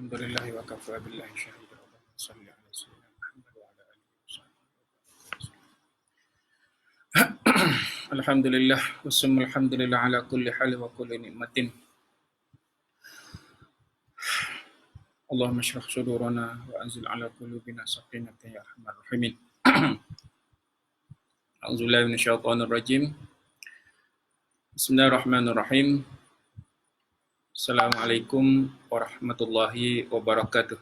Alhamdulillah wa kafa billahi syahida wa salli ala sayyidina Muhammad wa ala alihi wa sahbihi. Alhamdulillah wa summa alhamdulillah ala kulli hal wa kulli ni'matin. Allahumma shrah sudurana wa anzil ala qulubina sakinata ya arhamar rahimin. A'udzubillahi minasyaitonir rajim. Bismillahirrahmanirrahim. Assalamualaikum warahmatullahi wabarakatuh.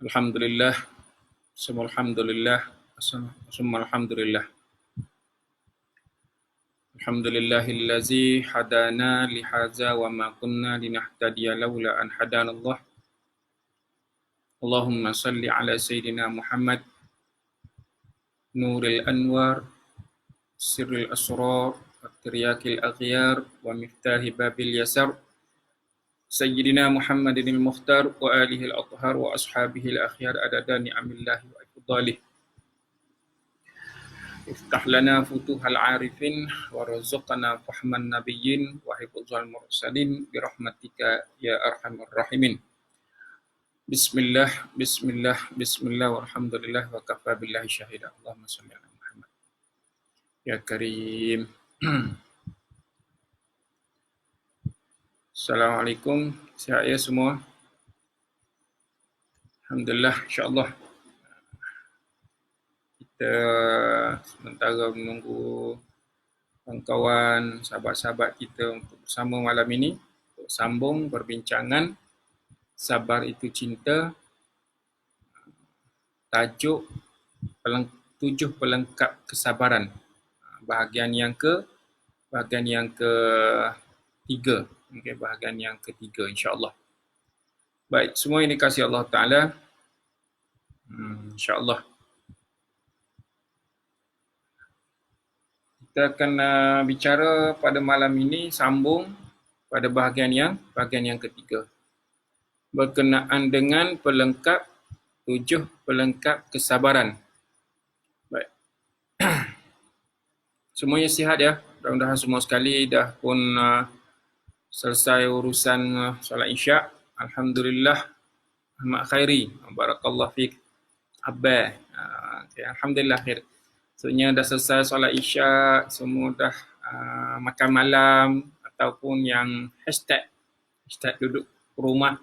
Alhamdulillah, summa alhamdulillah, summa alhamdulillah. Alhamdulillahillazi hadana lihaza wa ma kunna linahtadiya laula an hadanallah. Allahumma salli ala sayyidina Muhammad nuril anwar sirril asrar at-tiryakil aghyar wa miftahi babil yasar sayyidina Muhammadinil mukhtar wa alihi al-athhar wa ashabihi al-akhyar adada ni'amillahi wa ifdalih. Iftah lana futuhal arifin wa razuqna fahman nabiyyin wa hifdzal mursalin birahmatika ya arhamar rahimin. Bismillah, bismillah, bismillah walhamdulillah wa kafa billahi syahida. Allahumma shalli ala Muhammad. Ya Karim. Assalamualaikum, sihat ya semua? Alhamdulillah, insyaAllah. Kita sementara menunggu kawan-kawan, sahabat-sahabat kita untuk bersama malam ini untuk sambung perbincangan Sabar itu Cinta, tajuk 7 pelengkap kesabaran, bahagian yang ketiga, okay, bahagian yang ketiga insya-Allah. Baik, semua ini kasih Allah Taala. Insya-Allah kita akan bicara pada malam ini, sambung pada bahagian yang ketiga, berkenaan dengan 7 pelengkap kesabaran. Baik. Semuanya sihat ya. Mudah-mudahan semua sekali dah pun selesai urusan solat Isyak. Alhamdulillah. Ahmad Khairi. Barakallahu fiik. Abah. Okay. Alhamdulillah khair. Maksudnya dah selesai solat Isyak, semua dah makan malam ataupun yang hashtag duduk rumah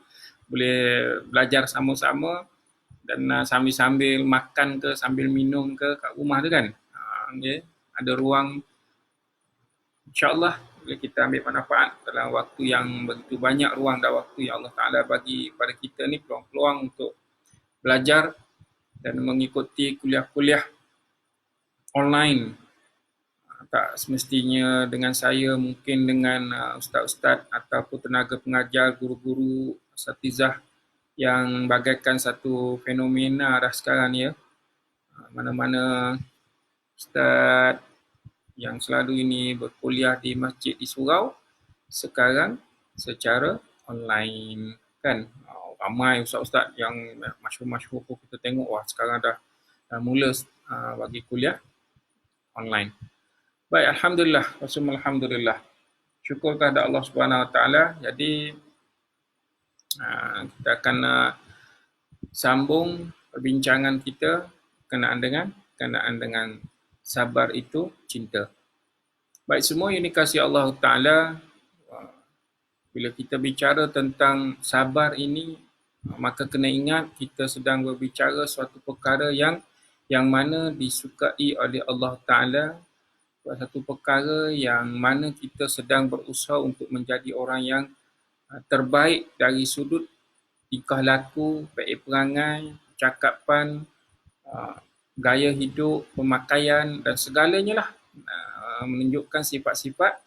boleh belajar sama-sama dan sambil-sambil makan ke, sambil minum ke kat rumah tu kan. Okay. Ada ruang, insya-Allah boleh kita ambil manfaat dalam waktu yang begitu banyak ruang dan waktu yang Allah Ta'ala bagi pada kita ni, peluang-peluang untuk belajar dan mengikuti kuliah-kuliah online. Tak semestinya dengan saya, mungkin dengan ustaz-ustaz ataupun tenaga pengajar, guru-guru, asatizah yang bagaikan satu fenomena dah sekarang ni ya. Mana-mana ustaz yang selalu ini berkuliah di masjid di surau, sekarang secara online kan. Ramai ustaz-ustaz yang masyhur-masyhur pun kita tengok, wah sekarang dah mula bagi kuliah online. Baik, alhamdulillah, alhamdulillah. Syukur kepada Allah Subhanahu Wa Taala. Jadi kita akan sambung perbincangan kita berkenaan dengan sabar itu cinta. Baik, semua ini kasih Allah Ta'ala. Bila kita bicara tentang sabar ini, maka kena ingat kita sedang berbicara suatu perkara yang mana disukai oleh Allah Ta'ala, satu perkara yang mana kita sedang berusaha untuk menjadi orang yang terbaik dari sudut tingkah laku, baik perangai, cakapan, gaya hidup, pemakaian dan segalanya lah, menunjukkan sifat-sifat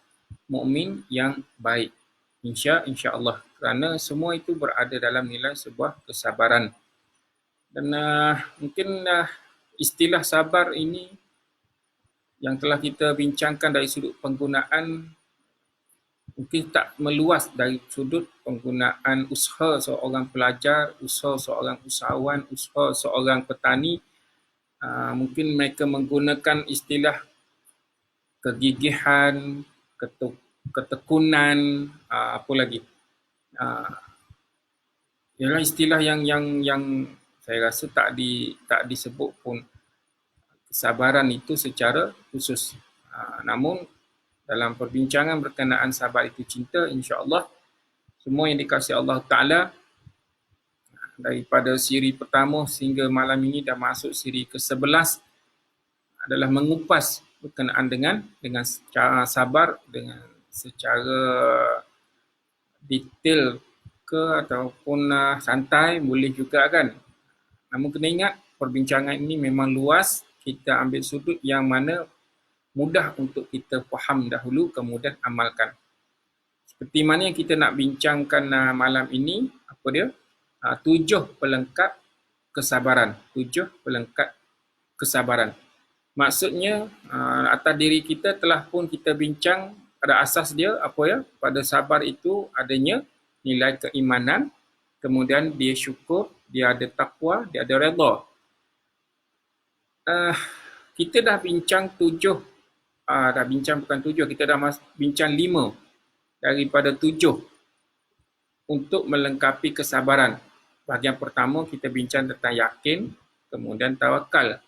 mukmin yang baik. Insya-Allah, kerana semua itu berada dalam nilai sebuah kesabaran. Dan mungkin istilah sabar ini yang telah kita bincangkan dari sudut penggunaan, mungkin tak meluas dari sudut penggunaan usaha seorang pelajar, usaha seorang usahawan, usaha seorang petani. Mungkin mereka menggunakan istilah kegigihan, ketekunan, apa lagi, ialah istilah yang saya rasa tak disebut pun kesabaran itu secara khusus. Namun dalam perbincangan berkenaan sabar itu cinta, insya-Allah semua yang dikasihi Allah Taala daripada siri pertama sehingga malam ini dah masuk siri ke-11 adalah mengupas berkenaan dengan cara sabar, dengan secara detail ke ataupun santai boleh juga kan. Namun kena ingat perbincangan ini memang luas, kita ambil sudut yang mana mudah untuk kita faham dahulu kemudian amalkan. Seperti mana yang kita nak bincangkan malam ini, apa dia? 7 pelengkap kesabaran. 7 pelengkap kesabaran. Maksudnya atas diri kita telah pun kita bincang pada asas dia apa ya? Pada sabar itu adanya nilai keimanan, kemudian dia syukur, dia ada takwa, dia ada redha. Kita dah bincang 7, dah bincang bukan 7, kita dah bincang 5 daripada 7 untuk melengkapi kesabaran. Bahagian pertama kita bincang tentang yakin, kemudian tawakal.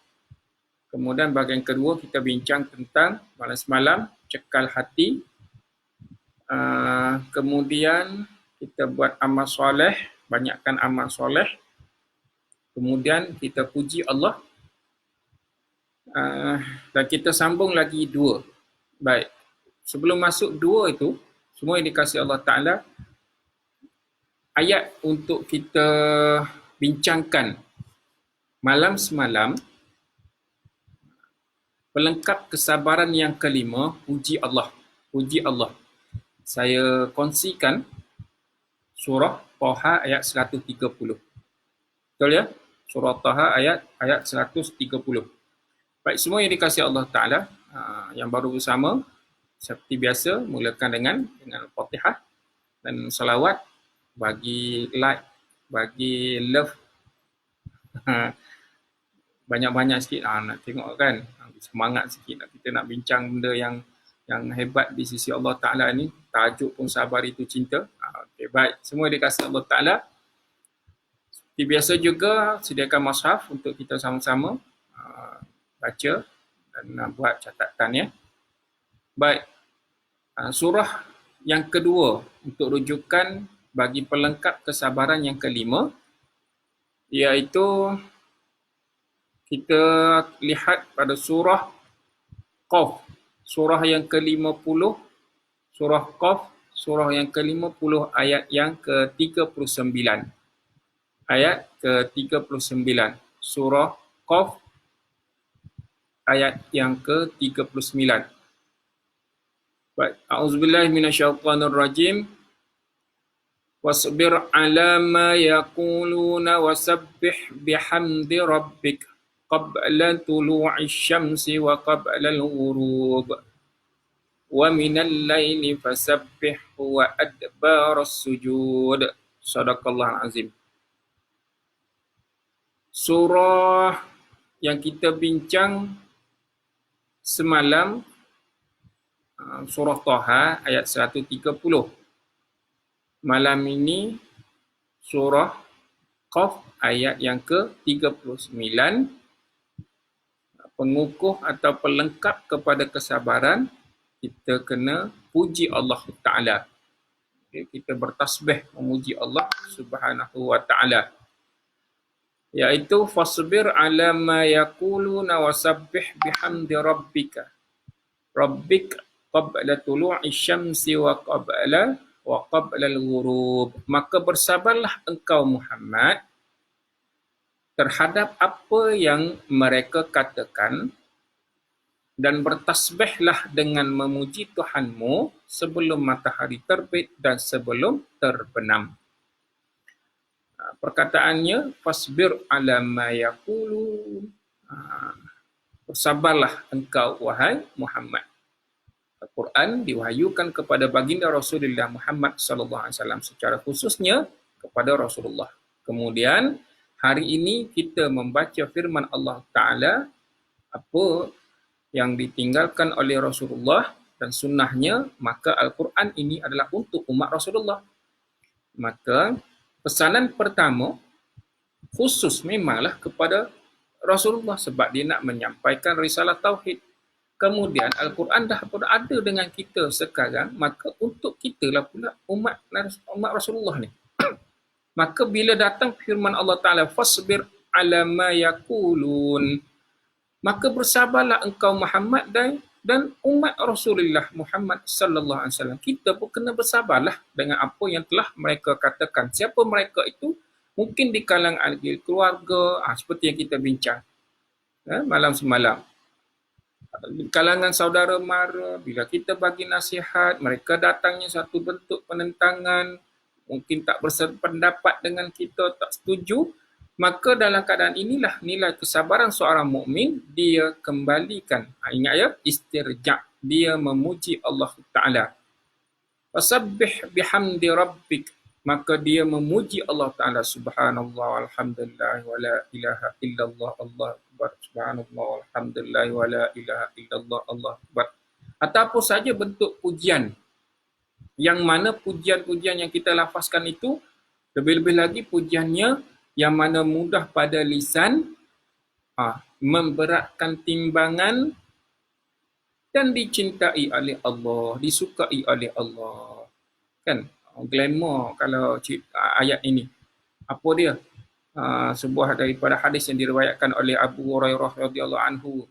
Kemudian bahagian kedua kita bincang tentang malam semalam, cekal hati. Kemudian kita buat amal soleh, banyakkan amal soleh. Kemudian kita puji Allah. Dan kita sambung lagi 2. Baik, sebelum masuk 2 itu, semua yang dikasihi Allah Ta'ala, ayat untuk kita bincangkan malam semalam, pelengkap kesabaran yang kelima, puji Allah. Puji Allah. Saya kongsikan surah Taha ayat 130. Betul ya? Surah Taha ayat 130. Baik, semua yang dikasihi Allah Ta'ala, yang baru bersama, seperti biasa, mulakan dengan Fatihah dan salawat, bagi like, bagi love, banyak-banyak sikit, nak tengok kan, semangat sikit, kita nak bincang benda yang hebat di sisi Allah Ta'ala ni, tajuk pun sabar itu cinta. Okay, baik, semua dikasihi Allah Ta'ala. Seperti biasa juga, sediakan mushaf untuk kita sama-sama baca dan buat catatan ya. Baik, surah yang kedua untuk rujukan bagi pelengkap kesabaran yang kelima, iaitu kita lihat pada surah Qaf, surah yang ke-50, surah Qaf, surah yang ke-50 ayat yang ke-39. Ayat ke-39, surah Qaf ayat yang ke-39. Baik, a'udzubillahi minasyaitonirrajim. Wasbir 'ala ma yaquluna wasabbih bihamdi rabbik qabla tulu'i syamsi wa qabla al-ghurub wa minal laili fasabbihhu wa adbaras sujud. Shadaqallahul azim. Surah yang kita bincang semalam, surah Taha ayat 130. Malam ini surah Qaf ayat yang ke-39, pengukuh atau pelengkap kepada kesabaran, kita kena puji Allah Ta'ala. Okay, kita bertasbih memuji Allah Subhanahu wa Ta'ala, iaitu fasbir 'ala ma yaquluna wasabbih bihamdi rabbika qabla tulu'i syamsi wa qabla al-ghurub. Maka bersabarlah engkau Muhammad terhadap apa yang mereka katakan dan bertasbihlah dengan memuji Tuhanmu sebelum matahari terbit dan sebelum terbenam. Perkataannya fasbir 'ala ma yaqulun. Bersabarlah engkau wahai Muhammad. Al-Quran diwahyukan kepada baginda Rasulullah Muhammad sallallahu alaihi wasallam secara khususnya kepada Rasulullah. Kemudian hari ini kita membaca firman Allah Ta'ala, apa yang ditinggalkan oleh Rasulullah dan sunnahnya, maka Al-Quran ini adalah untuk umat Rasulullah. Maka Pesanan pertama khusus memanglah kepada Rasulullah sebab dia nak menyampaikan risalah tauhid. Kemudian Al-Quran dah ada dengan kita sekarang, maka untuk kita lah pula umat Rasulullah ni. Maka bila datang firman Allah Ta'ala, fasbir ala ma yakulun, maka bersabarlah engkau Muhammad dan umat Rasulullah Muhammad sallallahu alaihi wasallam. Kita pun kena bersabarlah dengan apa yang telah mereka katakan. Siapa mereka itu? Mungkin di kalangan ahli keluarga, seperti yang kita bincang malam semalam. Di kalangan saudara mara, bila kita bagi nasihat, mereka datangnya satu bentuk penentangan, mungkin tak bersependapat dengan kita, tak setuju, maka dalam keadaan inilah nilai kesabaran seorang mukmin, dia kembalikan. Ingat ya, istirja', dia memuji Allah Ta'ala. Fasabbih bihamdi rabbik, maka dia memuji Allah Ta'ala. Subhanallah, alhamdulillah, wa la ilaha illallah, Allah Akbar. Subhanallah, alhamdulillah, wa la ilaha illallah, Allah Akbar. Atau apa saja bentuk pujian, yang mana pujian-pujian yang kita lafazkan itu, lebih-lebih lagi pujiannya yang mana mudah pada lisan, memberatkan timbangan, dan dicintai oleh Allah, disukai oleh Allah. Kan? Glamour kalau ayat ini. Apa dia? Sebuah daripada hadis yang diriwayatkan oleh Abu Hurairah radhiyallahu anhu.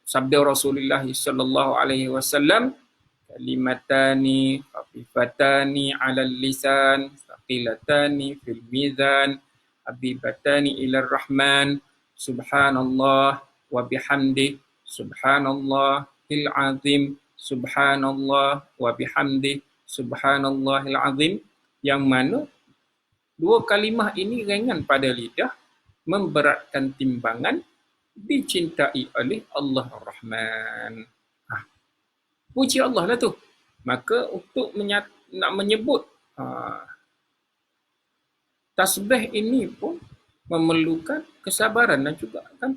Sabda Rasulullah sallallahu alaihi wasallam, kalimatani khafifatani 'alal lisan, thaqilatani fil mizan, habibatani ilar rahman, subhanallah wa bihamdi, subhanallahil azim, subhanallah wa bihamdi, subhanallahil azim, yang mana dua kalimah ini ringan pada lidah, memberatkan timbangan, dicintai oleh Allah Ar-Rahman. Puji Allah lah tu. Maka untuk nak menyebut tasbih ini pun memerlukan kesabaran dan juga kan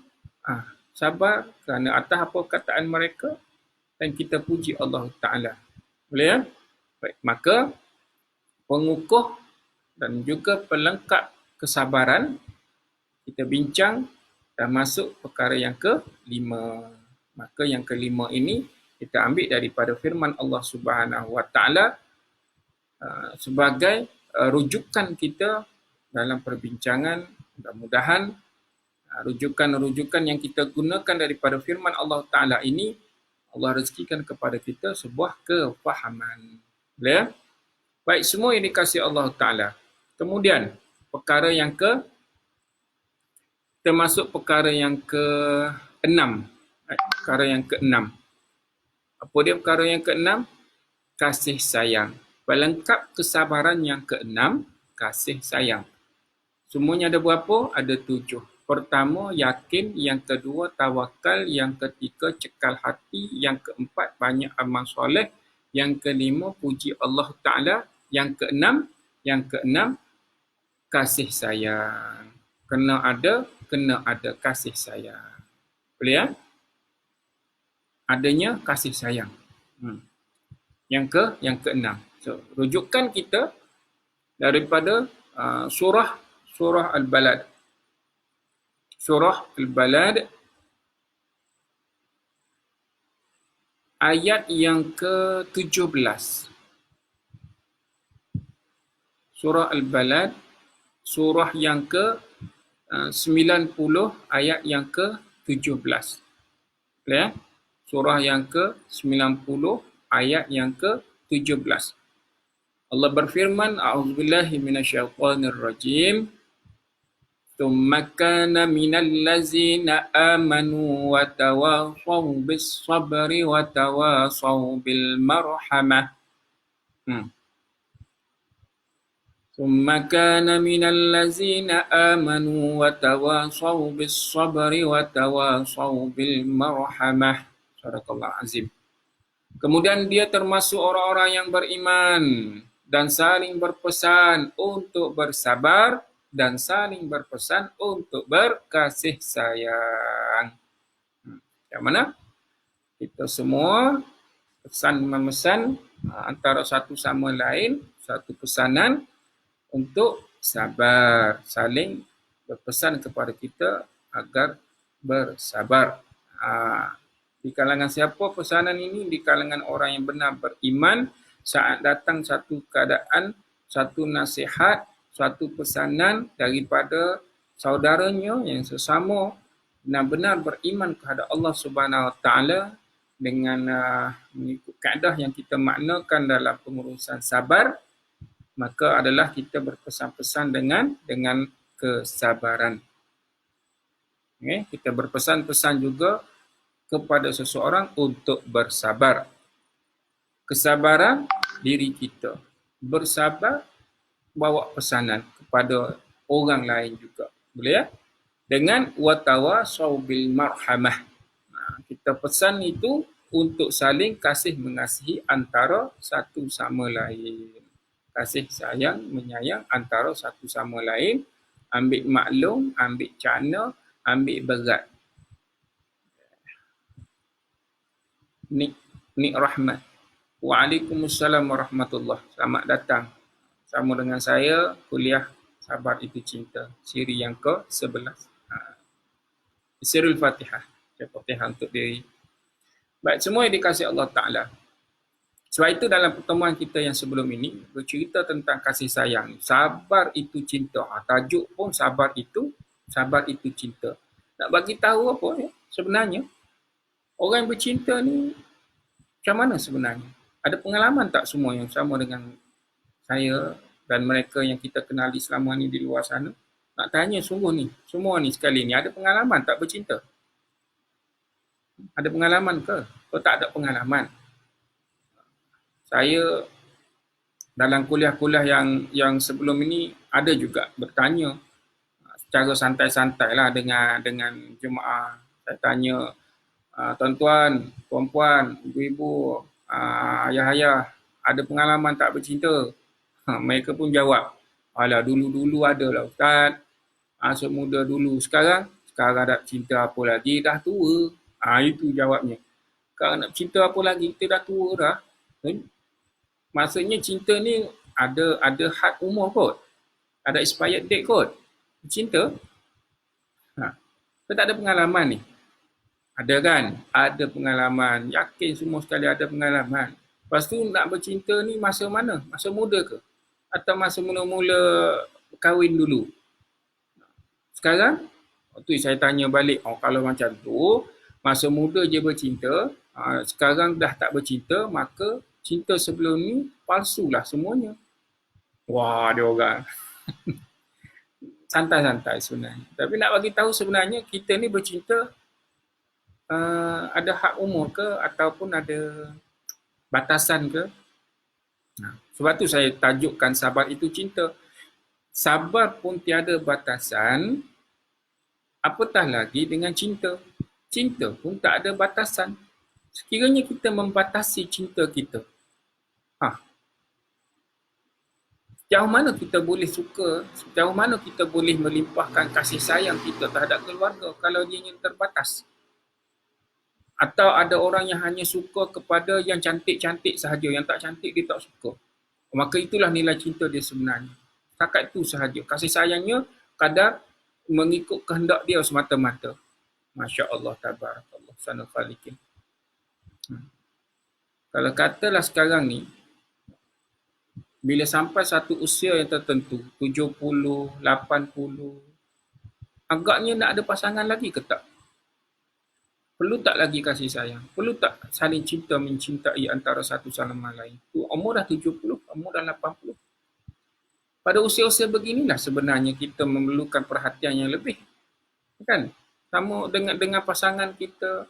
sabar kerana atas apa kataan mereka, dan kita puji Allah Ta'ala. Boleh ya? Baik, maka pengukuh dan juga pelengkap kesabaran kita bincang dah masuk perkara yang kelima. Maka yang kelima ini kita ambil daripada firman Allah Subhanahu Wa Ta'ala sebagai rujukan kita dalam perbincangan. Mudah-mudahan rujukan-rujukan yang kita gunakan daripada firman Allah Ta'ala ini, Allah rezekikan kepada kita sebuah kefahaman. Boleh ya? Baik, semua yang dikasihi Allah Ta'ala. Kemudian, perkara yang kita masuk perkara yang ke-6. Perkara yang ke-6. Apa dia perkara yang ke-6? Kasih sayang. Pelengkap kesabaran yang ke-6, kasih sayang. Semuanya ada berapa? Ada 7. Pertama, yakin. Yang kedua, tawakal. Yang ketiga, cekal hati. Yang keempat, banyak amal soleh. Yang kelima, puji Allah Ta'ala. Yang keenam, kasih sayang. Kena ada kasih sayang. Boleh ya? Adanya kasih sayang. Yang keenam. So, rujukan kita daripada surah Al-Balad. Surah Al-Balad ayat yang ke-17. Surah Al-Balad, surah yang ke-90 ayat yang ke-17. Ya? Surah yang ke-90 ayat yang ke-17. Allah berfirman, a'udzubillahi minasyaitonirrajim. Tsumma kana minal ladzina amanu wa tawasaw bis sabri wa tawasaw bil marhamah. Tsumma kana minal ladzina amanu wa tawasaw bis sabri wa tawasaw bil marhamah. Sadaqallahu azim. Kemudian dia termasuk orang-orang yang beriman dan saling berpesan untuk bersabar dan saling berpesan untuk berkasih sayang. Yang mana? Kita semua pesan memesan antara satu sama lain, satu pesanan untuk sabar, saling berpesan kepada kita agar bersabar. Di kalangan siapa pesanan ini? Di kalangan orang yang benar beriman, saat datang satu keadaan, satu nasihat, satu pesanan daripada saudaranya yang sesama benar-benar beriman kepada Allah Subhanahu Wa Taala dengan mengikut kaedah yang kita maknakan dalam pengurusan sabar, maka adalah kita berpesan-pesan dengan kesabaran. Okay? Kita berpesan-pesan juga kepada seseorang untuk bersabar. Kesabaran diri kita. Bersabar, bawa pesanan kepada orang lain juga. Boleh ya? Dengan watawasau bil marhamah. Kita pesan itu untuk saling kasih mengasihi antara satu sama lain. Kasih sayang, menyayang antara satu sama lain. Ambil maklum, ambil cana, ambil berat. Nik rahmat. Waalaikumsalam warahmatullahi. Selamat datang. Sama dengan saya, kuliah Sabar Itu Cinta. Siri yang ke-11. Sirul Fatihah. Fatihah untuk diri. Baik, semua yang dikasihi Allah Ta'ala. Sebab itu dalam pertemuan kita yang sebelum ini, bercerita tentang kasih sayang. Sabar itu cinta. Tajuk pun sabar itu cinta. Nak bagi tahu apa ya? Sebenarnya, orang yang bercinta ni macam mana sebenarnya? Ada pengalaman tak semua yang sama dengan saya dan mereka yang kita kenali selama ni di luar sana? Nak tanya sungguh ni, semua ni sekali ni, ada pengalaman tak bercinta? Ada pengalaman ke? Atau tak ada pengalaman? Saya dalam kuliah-kuliah yang sebelum ini ada juga bertanya secara santai-santai lah dengan jemaah. Saya tanya, tuan-tuan, puan-puan, ibu-ibu, ayah-ayah, ada pengalaman tak bercinta? Mereka pun jawab, alah dulu-dulu ada lah Ustaz, masa muda dulu. Sekarang nak cinta apa lagi, dah tua. Itu jawabnya. Sekarang nak cinta apa lagi, kita dah tua dah. Maksudnya cinta ni ada had umur kot. Ada expired date kot. Cinta. Kita tak ada pengalaman ni. Ada kan? Ada pengalaman. Yakin semua sekali ada pengalaman. Lepas tu nak bercinta ni masa mana? Masa muda ke? Atau masa mula-mula kahwin dulu? Sekarang, waktu saya tanya balik, kalau macam tu, masa muda je bercinta, sekarang dah tak bercinta, maka cinta sebelum ni palsulah semuanya. Wah, dia orang. Santai-santai sebenarnya. Tapi nak bagi tahu sebenarnya kita ni bercinta ada had umur ke ataupun ada batasan ke? Sebab tu saya tajukkan sabar itu cinta. Sabar pun tiada batasan, apatah lagi dengan cinta. Cinta pun tak ada batasan. Sekiranya kita membatasi cinta kita, sejauh mana kita boleh suka, sejauh mana kita boleh melimpahkan kasih sayang kita terhadap keluarga kalau dia yang terbatas. Atau ada orang yang hanya suka kepada yang cantik-cantik sahaja, yang tak cantik dia tak suka. Maka itulah nilai cinta dia sebenarnya. Setakat itu sahaja. Kasih sayangnya kadar mengikut kehendak dia semata-mata. Masya Allah, tabarakallah, sanul khaliqin. Kalau katalah sekarang ni, bila sampai satu usia yang tertentu, 70, 80, agaknya nak ada pasangan lagi ke tak? Perlu tak lagi kasih sayang? Perlu tak saling cinta mencintai antara satu sama lain? Umur dah 70, umur dah 80. Pada usia-usia beginilah sebenarnya kita memerlukan perhatian yang lebih. Kan? Sama dengan pasangan kita,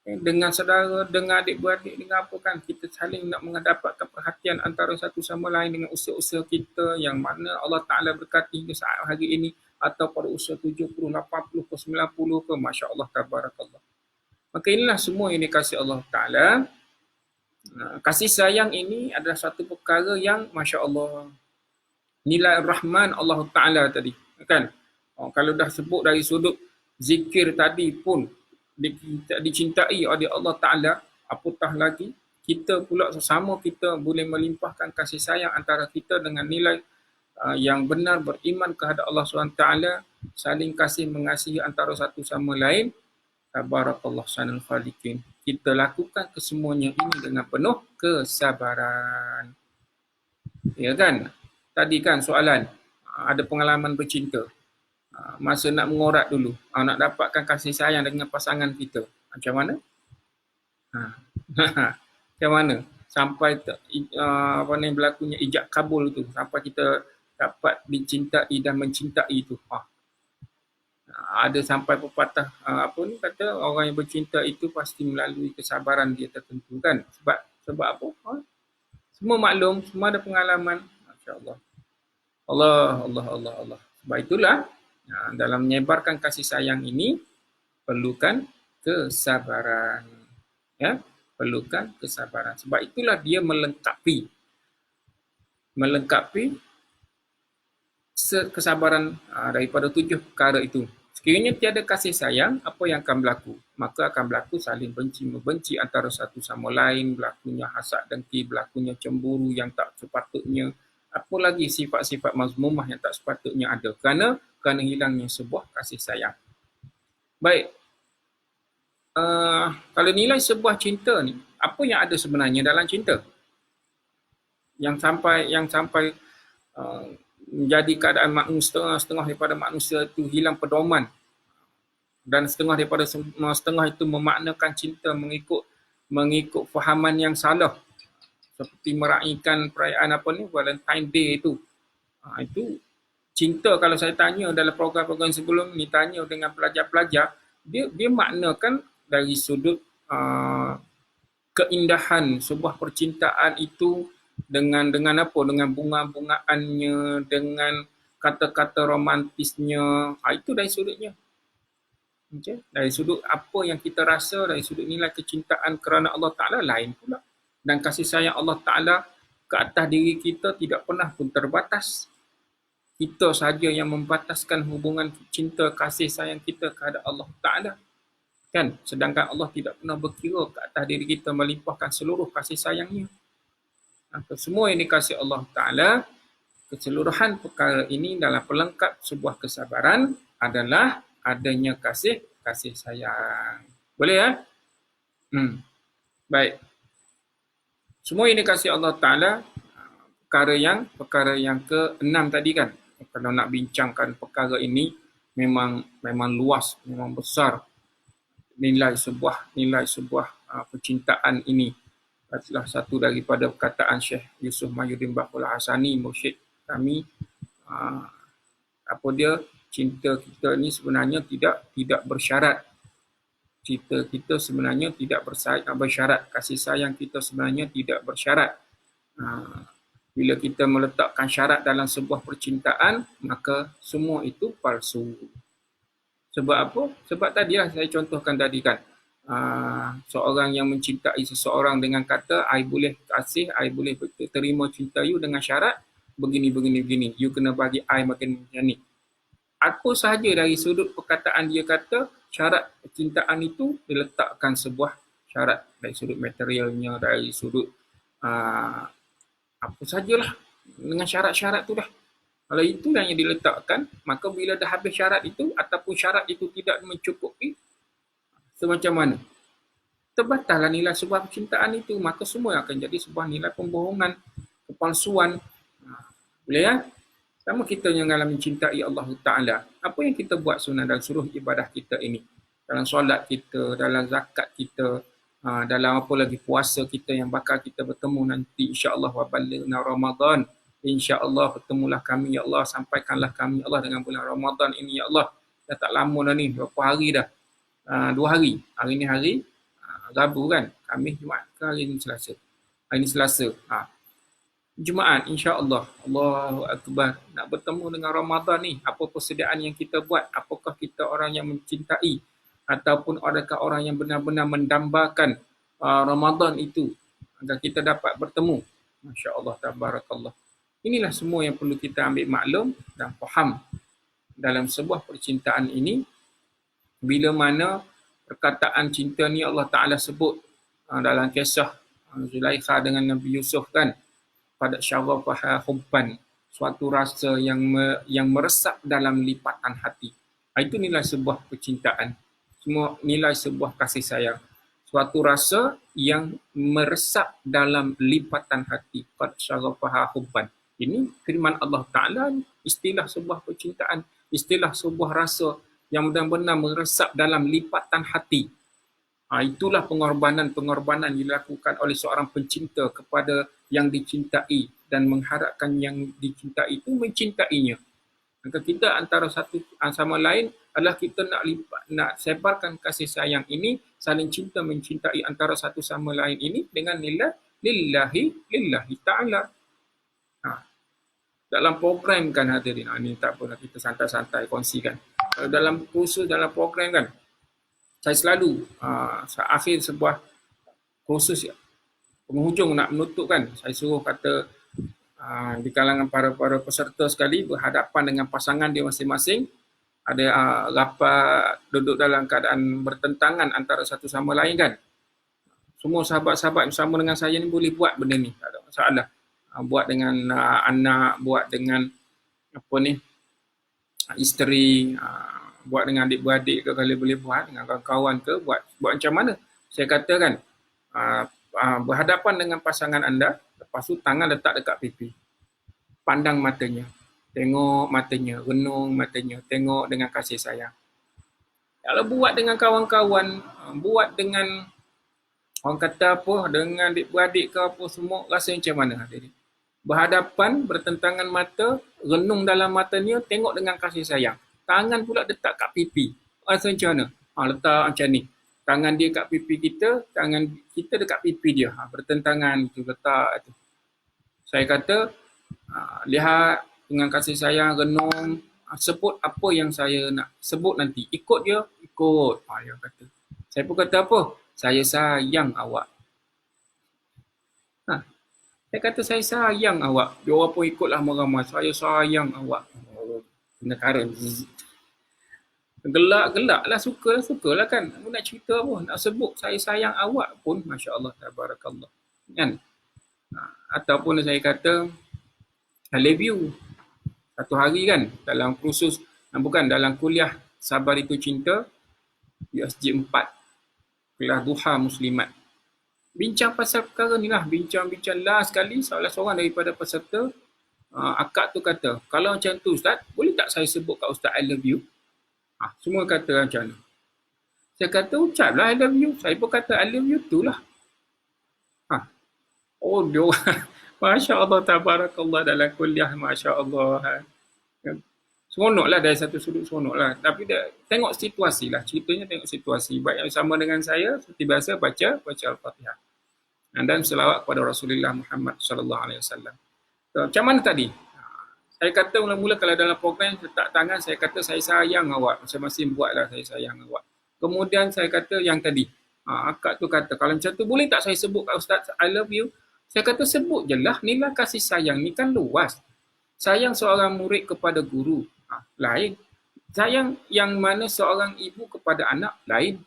dengan saudara, dengan adik-beradik, dengan apa kan, kita saling nak mendapatkan perhatian antara satu sama lain dengan usia-usia kita yang mana Allah Ta'ala berkati hingga saat hari ini, atau pada usia 70, 80 ke 90 ke, Masya Allah, tabarakallah. Maka inilah semua yang dikasihi Allah Ta'ala. Kasih sayang ini adalah satu perkara yang Masya Allah, nilai Rahman Allah Ta'ala tadi. Kan? Kalau dah sebut dari sudut zikir tadi pun dicintai oleh Allah Ta'ala, apatah lagi kita pula sesama kita boleh melimpahkan kasih sayang antara kita dengan nilai yang benar beriman kepada Allah SWT, saling kasih mengasihi antara satu sama lain. Tabarakallah sanal khaliqin. Kita lakukan kesemuanya ini dengan penuh kesabaran. Ya kan? Tadi kan soalan, ada pengalaman bercinta. Masa nak mengorat dulu, nak dapatkan kasih sayang dengan pasangan kita. Macam mana? Macam mana? Sampai apa ni berlakunya ijab kabul tu, sampai kita dapat dicintai dan mencintai itu. Ada sampai pepatah apa ni kata, orang yang bercinta itu pasti melalui kesabaran dia tertentu kan. Sebab apa? Semua maklum, semua ada pengalaman. Masya-Allah. Allah. Sebab itulah dalam menyebarkan kasih sayang ini perlukan kesabaran. Ya, perlukan kesabaran. Sebab itulah dia melengkapi kesabaran daripada 7 perkara itu. Sekiranya tiada kasih sayang, apa yang akan berlaku? Maka akan berlaku saling benci-membenci antara satu sama lain, berlakunya hasad dengki, berlakunya cemburu yang tak sepatutnya, apa lagi sifat-sifat mazmumah yang tak sepatutnya ada kerana hilangnya sebuah kasih sayang. Baik, kalau nilai sebuah cinta ni, apa yang ada sebenarnya dalam cinta? Yang sampai menjadi keadaan setengah daripada manusia itu hilang pedoman, dan setengah itu memaknakan cinta mengikut fahaman yang salah, seperti meraihkan perayaan Valentine Day itu. Itu cinta. Kalau saya tanya dalam program-program sebelum ni, tanya dengan pelajar-pelajar, dia maknakan dari sudut keindahan sebuah percintaan itu dengan apa? Dengan bunga-bungaannya, dengan kata-kata romantisnya. Itu dari sudutnya. Okay? Dari sudut apa yang kita rasa, dari sudut nilai kecintaan kerana Allah Ta'ala lain pula. Dan kasih sayang Allah Ta'ala ke atas diri kita tidak pernah pun terbatas. Kita sahaja yang membataskan hubungan cinta kasih sayang kita kepada Allah Ta'ala. Kan? Sedangkan Allah tidak pernah berkira ke atas diri kita melimpahkan seluruh kasih sayangnya. Semua ini kasih Allah Ta'ala. Keseluruhan perkara ini dalam pelengkap sebuah kesabaran adalah adanya kasih sayang. Boleh ya? Baik. Semua ini kasih Allah Ta'ala. Perkara yang ke-6 tadi kan. Kalau nak bincangkan perkara ini memang luas, memang besar nilai sebuah percintaan ini. Adalah satu daripada perkataan Syekh Yusuf Mahyuddin Baqul Hasani, mursyid kami. Cinta kita ni sebenarnya tidak bersyarat. Cinta kita sebenarnya tidak bersyarat. Kasih sayang kita sebenarnya tidak bersyarat. Bila kita meletakkan syarat dalam sebuah percintaan, maka semua itu palsu. Sebab apa? Sebab tadilah saya contohkan tadi kan. Seorang yang mencintai seseorang dengan kata, I boleh kasih, I boleh terima cinta you dengan syarat begini. You kena bagi I makan macam ni. Apa sahaja dari sudut perkataan dia kata, syarat percintaan itu diletakkan sebuah syarat dari sudut materialnya, dari sudut apa sajalah dengan syarat-syarat tu dah. Kalau itu yang diletakkan, maka bila dah habis syarat itu ataupun syarat itu tidak mencukupi, semacam mana? Terbatallah nilai sebuah percintaan itu, maka semua akan jadi sebuah nilai pembohongan, kepalsuan. Boleh ya? Sama kita yang dalam mencintai Allah Ta'ala. Apa yang kita buat sebenarnya dalam seluruh ibadah kita ini? Dalam solat kita, dalam zakat kita, dalam apa lagi puasa kita yang bakal kita bertemu nanti. InsyaAllah wa balighna Ramadan. InsyaAllah bertemulah kami ya Allah. Sampaikanlah kami ya Allah dengan bulan Ramadan ini ya Allah. Dah tak lama dah ni. Berapa hari dah? 2 hari. Hari ni hari Rabu kan? Khamis, Jumaat ke hari ni Selasa? Hari ni Selasa. Jumaat insya-Allah. Allahu Akbar. Nak bertemu dengan Ramadan ni, apa persediaan yang kita buat? Apakah kita orang yang mencintai ataupun adakah orang yang benar-benar mendambakan Ramadan itu agar kita dapat bertemu? Masya-Allah, tabarakallah. Inilah semua yang perlu kita ambil maklum dan faham dalam sebuah percintaan ini. Bila mana perkataan cinta ni Allah Ta'ala sebut dalam kisah Zulaikha dengan Nabi Yusuf kan, pada syarafaha hubban, suatu rasa yang meresap dalam lipatan hati. Itu nilai sebuah percintaan. Semua nilai sebuah kasih sayang. Suatu rasa yang meresap dalam lipatan hati. Qad syaghafaha hubban. Ini firman Allah Ta'ala, istilah sebuah percintaan, istilah sebuah rasa yang benar-benar meresap dalam lipatan hati. Itulah pengorbanan-pengorbanan dilakukan oleh seorang pencinta kepada yang dicintai dan mengharapkan yang dicintai itu mencintainya. Maka kita antara satu sama lain adalah kita nak sebarkan kasih sayang ini, saling cinta mencintai antara satu sama lain ini dengan nilai lillahi ta'ala. Dalam program kan hadirin, ini tak apa, kita santai-santai kongsikan. Dalam kursus, dalam program kan, saya selalu akhir sebuah kursus penghujung nak menutup kan, saya suruh kata di kalangan para peserta sekali berhadapan dengan pasangan dia masing-masing, ada rapat duduk dalam keadaan bertentangan antara satu sama lain kan. Semua sahabat-sahabat bersama dengan saya ni boleh buat benda ni, tak ada masalah. Buat dengan anak, buat dengan apa ni, isteri, buat dengan adik-beradik ke, kalau boleh buat dengan kawan-kawan ke, buat macam mana. Saya katakan berhadapan dengan pasangan anda, lepas tu tangan letak dekat pipi, pandang matanya, tengok matanya, renung matanya, tengok dengan kasih sayang. Kalau buat dengan kawan-kawan, buat dengan orang kata apa, dengan adik-beradik ke apa semua, rasa macam mana? Berhadapan, bertentangan mata, renung dalam matanya, tengok dengan kasih sayang. Tangan pula letak kat pipi. Rasa macam mana? Letak macam ni. Tangan dia kat pipi kita, tangan kita dekat pipi dia. Bertentangan tu, letak tu. Saya kata, lihat dengan kasih sayang, renung, sebut apa yang saya nak sebut nanti. Ikut dia, ikut. Dia kata. Saya pun kata apa? Saya sayang awak. Saya kata saya sayang awak. Dia orang pun ikutlah ramai-ramai. Saya sayang awak. Kena karan. Gelak lah, sukalah kan. Aku nak cerita apa, nak sebut saya sayang awak pun, Masya Allah, tabarakallah. Kan? Ataupun saya kata, I love you. Satu hari kan, dalam kursus, bukan, dalam kuliah Sabar Itu Cinta, USG 4, kuliah duha muslimat. Bincang pasal perkara ni lah, bincang-bincang last sekali, salah seorang daripada peserta, akak tu kata, kalau macam tu Ustaz, boleh tak saya sebut kat Ustaz I love you? Semua kata macam mana. Saya kata ucaplah I love you. Saya pun kata I love you tu lah. Oh dia Masya Allah, tabarakallah, dalam kuliah Masya Allah. Seronok lah, dari satu sudut seronok lah. Tapi tengok situasi lah, ceritanya tengok situasi. Baik yang sama dengan saya, seperti biasa baca Al-Fatihah. Dan selawat kepada Rasulullah Muhammad SAW. Macam mana tadi? Saya kata mula-mula kalau dalam program letak tangan, saya kata saya sayang awak. Masing-masing buatlah saya sayang awak. Kemudian saya kata yang tadi, akak tu kata, kalau macam tu boleh tak saya sebut kat Ustaz I love you? Saya kata sebut je lah, nilai kasih sayang ni kan luas. Sayang seorang murid kepada guru, lain. Sayang yang mana seorang ibu kepada anak, lain.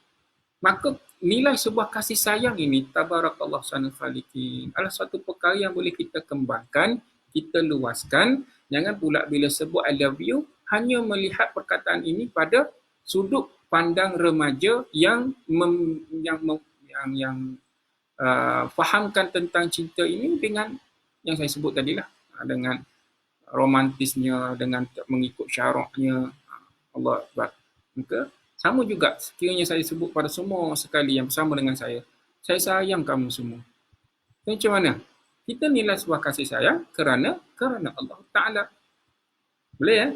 Maka nilai sebuah kasih sayang ini, tabarakallah sanal khaliqin, adalah satu perkara yang boleh kita kembangkan, kita luaskan. Jangan pula bila sebut I love you, hanya melihat perkataan ini pada sudut pandang remaja yang fahamkan tentang cinta ini dengan yang saya sebut tadilah, dengan romantisnya, dengan mengikut syaraknya. Allah Akbar. Maka sama juga sekiranya saya sebut pada semua sekali yang bersama dengan saya sayang kamu semua. Macam mana? Kita nilai sebuah kasih sayang kerana Allah Ta'ala. Boleh ya?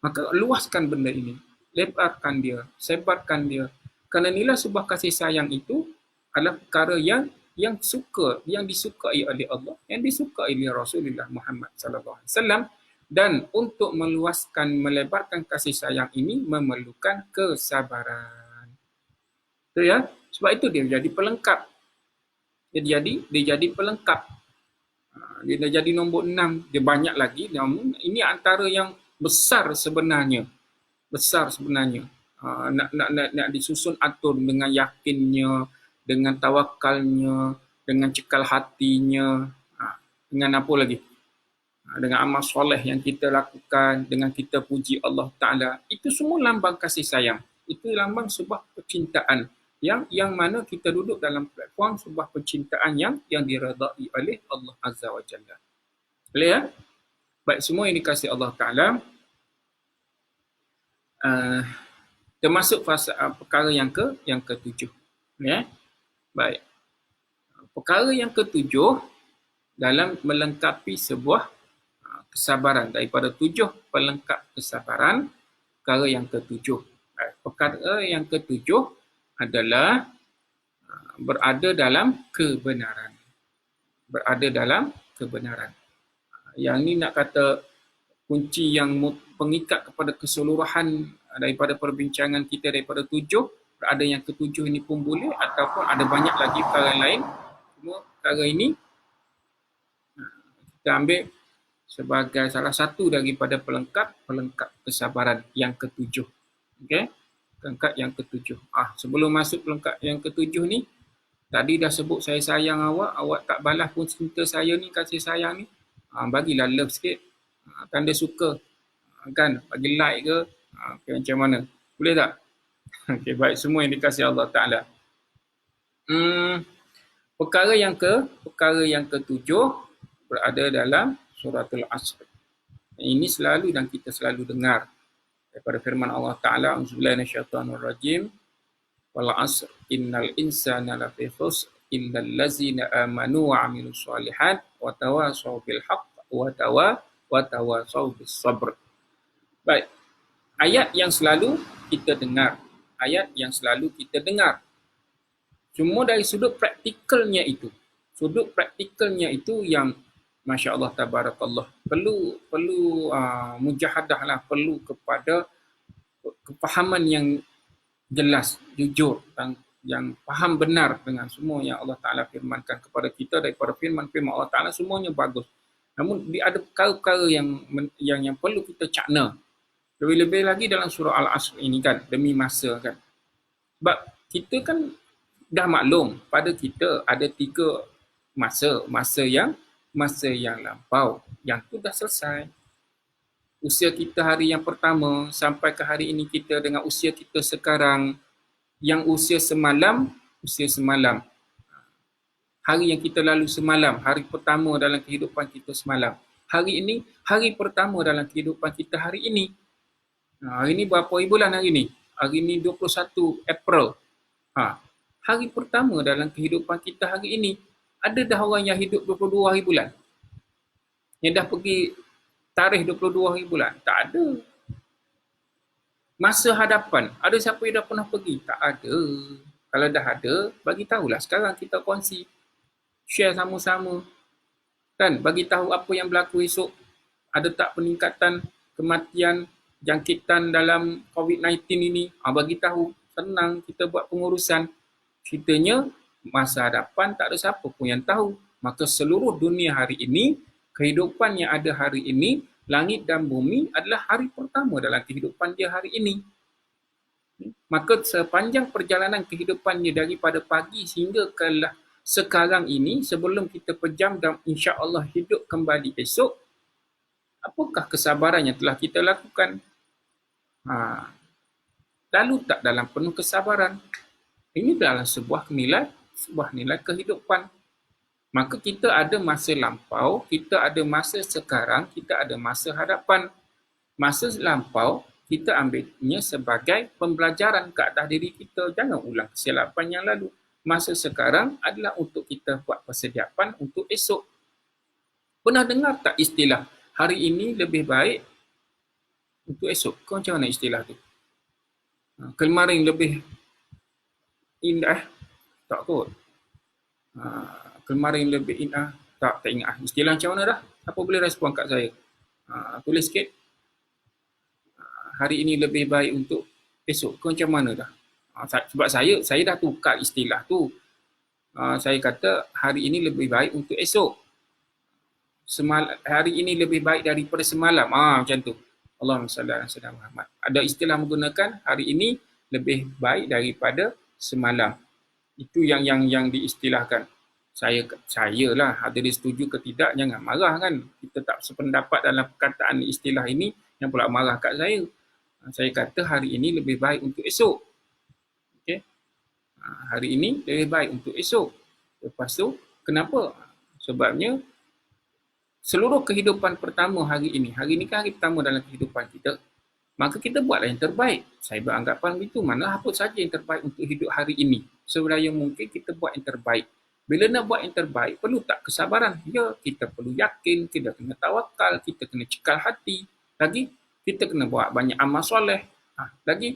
Maka luaskan benda ini. Lebarkan dia. Sebarkan dia. Kerana nilai sebuah kasih sayang itu adalah perkara yang disukai oleh Allah, yang disukai oleh Rasulullah Muhammad SAW. Dan untuk meluaskan, melebarkan kasih sayang ini memerlukan kesabaran. Betul ya? Sebab itu dia jadi pelengkap. Dia jadi pelengkap. Dia dah jadi nombor 6. Dia banyak lagi. Namun ini antara yang besar sebenarnya. Nak disusun atur dengan yakinnya, dengan tawakalnya, dengan cekal hatinya, dengan apa lagi? dengan amal soleh yang kita lakukan, dengan kita puji Allah Ta'ala, itu semua lambang kasih sayang. Itu lambang sebuah percintaan yang mana kita duduk dalam platform sebuah percintaan yang diredai oleh Allah Azza wa Jalla. Boleh ya? Baik, semua yang dikasihi Allah Ta'ala, termasuk perkara yang ketujuh. Ya? Baik. Perkara yang ketujuh dalam melengkapi sebuah kesabaran. Daripada 7 pelengkap kesabaran, perkara yang ketujuh. Perkara yang ketujuh adalah berada dalam kebenaran. Berada dalam kebenaran. Yang ni nak kata kunci yang pengikat kepada keseluruhan daripada perbincangan kita daripada 7, berada yang ketujuh ini pun boleh, ataupun ada banyak lagi perkara lain. Cuma perkara ini kita ambil sebagai salah satu daripada pelengkap kesabaran yang ketujuh. Okey? Pelengkap yang ketujuh. Sebelum masuk pelengkap yang ketujuh ni, tadi dah sebut saya sayang awak tak balas pun cinta saya ni, kasih sayang ni. Bagilah love sikit. Tanda suka. Kan? Bagi like ke. Okay, macam mana? Boleh tak? Okey, baik, semua yang dikasihi Allah Ta'ala. Perkara yang ketujuh berada dalam suratul Asr. Ini selalu dan kita selalu dengar daripada firman Allah Ta'ala, Auzubillahi minasyaitonirrajim, wal 'asr innal insana lafi khusr illal ladzina amanu wa 'amilus shalihat wa tawashaw bil haqq wa tawashaw bis sabr. Baik. Ayat yang selalu kita dengar. Cuma dari sudut praktikalnya itu. Yang Masya Allah, tabarakallah, perlu mujahadah lah, perlu kepada kefahaman yang jelas, jujur, dan yang faham benar dengan semua yang Allah Ta'ala firmankan kepada kita. Daripada firman-firman Allah Ta'ala semuanya bagus. Namun ada perkara-perkara yang perlu kita cakna. Lebih-lebih lagi dalam surah Al-Asr ini kan, demi masa kan. Sebab kita kan dah maklum, pada kita ada 3 masa yang lampau, yang tu dah selesai. Usia kita hari yang pertama sampai ke hari ini kita dengan usia kita sekarang, yang usia semalam. Hari yang kita lalu semalam, hari pertama dalam kehidupan kita semalam. Hari ini, hari pertama dalam kehidupan kita hari ini. Hari ini berapa hari bulan hari ini? Hari ini 21 April. Hari pertama dalam kehidupan kita hari ini. Ada dah orang yang hidup 22 hari bulan? Yang dah pergi tarikh 22 hari bulan? Tak ada. Masa hadapan, ada siapa yang dah pernah pergi? Tak ada. Kalau dah ada, bagi tahulah sekarang, kita kongsi. Share sama-sama. Kan? Bagi tahu apa yang berlaku esok. Ada tak peningkatan kematian, jangkitan dalam COVID-19 ini? Bagi tahu. Senang kita buat pengurusan. Ceritanya, masa hadapan tak ada siapa pun yang tahu. Maka seluruh dunia hari ini, kehidupan yang ada hari ini, langit dan bumi adalah hari pertama dalam kehidupan dia hari ini. Maka sepanjang perjalanan kehidupan dia daripada pagi sehingga ke sekarang ini, sebelum kita pejam dan insya-Allah hidup kembali esok, apakah kesabaran yang telah kita lakukan? Lalu tak dalam penuh kesabaran? Ini adalah sebuah nilai kehidupan. Maka kita ada masa lampau, kita ada masa sekarang, kita ada masa hadapan. Masa lampau, kita ambilnya sebagai pembelajaran ke atas diri kita. Jangan ulang kesilapan yang lalu. Masa sekarang adalah untuk kita buat persiapan untuk esok. Pernah dengar tak istilah, hari ini lebih baik untuk esok? Kau macam mana istilah tu? Kemarin lebih indah? Tak kot. Kemarin lebih indah? Tak ingat. Istilah macam mana dah? Apa boleh respon kat saya? Tulis sikit. Hari ini lebih baik untuk esok. Kau macam mana dah? Sebab saya dah tukar istilah tu. Saya kata hari ini lebih baik untuk esok. Hari ini lebih baik daripada semalam. Macam tu. Allahumma salli ala sayyidina Muhammad. Ada istilah menggunakan hari ini lebih baik daripada semalam. Itu yang diistilahkan. saya lah, ada dia setuju ke tidak, jangan marah kan. Kita tak sependapat dalam perkataan istilah ini, yang pula marah kat saya. Saya kata hari ini lebih baik untuk esok. Okay? Hari ini lebih baik untuk esok. Lepas tu, kenapa? Sebabnya, seluruh kehidupan pertama hari ini kan hari pertama dalam kehidupan kita, maka kita buatlah yang terbaik. Saya beranggapan begitu. Mana apa saja yang terbaik untuk hidup hari ini. Sebenarnya mungkin kita buat yang terbaik. Bila nak buat yang terbaik, perlu tak kesabaran? Ya, kita perlu yakin, kita kena tawakal, kita kena cekal hati. Lagi, kita kena buat banyak amal soleh. Lagi,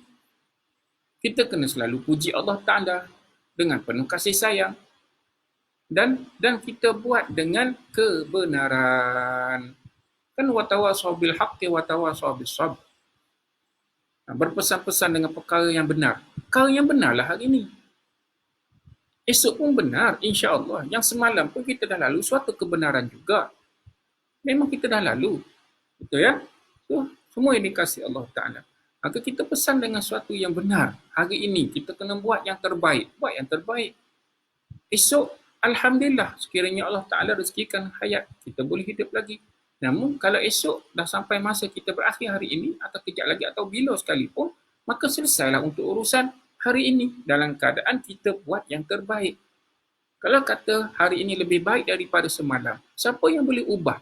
kita kena selalu puji Allah Ta'ala dengan penuh kasih sayang. Dan kita buat dengan kebenaran. Kan watawasaw bil haqqi watawasaw bis sabr. Berpesan-pesan dengan perkara yang benar. Perkara yang benarlah hari ini. Esok pun benar, insya-Allah. Yang semalam pun kita dah lalu suatu kebenaran juga. Memang kita dah lalu. Betul ya? So, semua yang dikasih Allah Ta'ala. Maka kita pesan dengan suatu yang benar. Hari ini kita kena buat yang terbaik. Buat yang terbaik. Esok, Alhamdulillah, sekiranya Allah Ta'ala rezekikan hayat, kita boleh hidup lagi. Namun, kalau esok dah sampai masa kita berakhir hari ini, atau kejap lagi, atau bila sekalipun, maka selesailah untuk urusan hari ini dalam keadaan kita buat yang terbaik. Kalau kata hari ini lebih baik daripada semalam, siapa yang boleh ubah?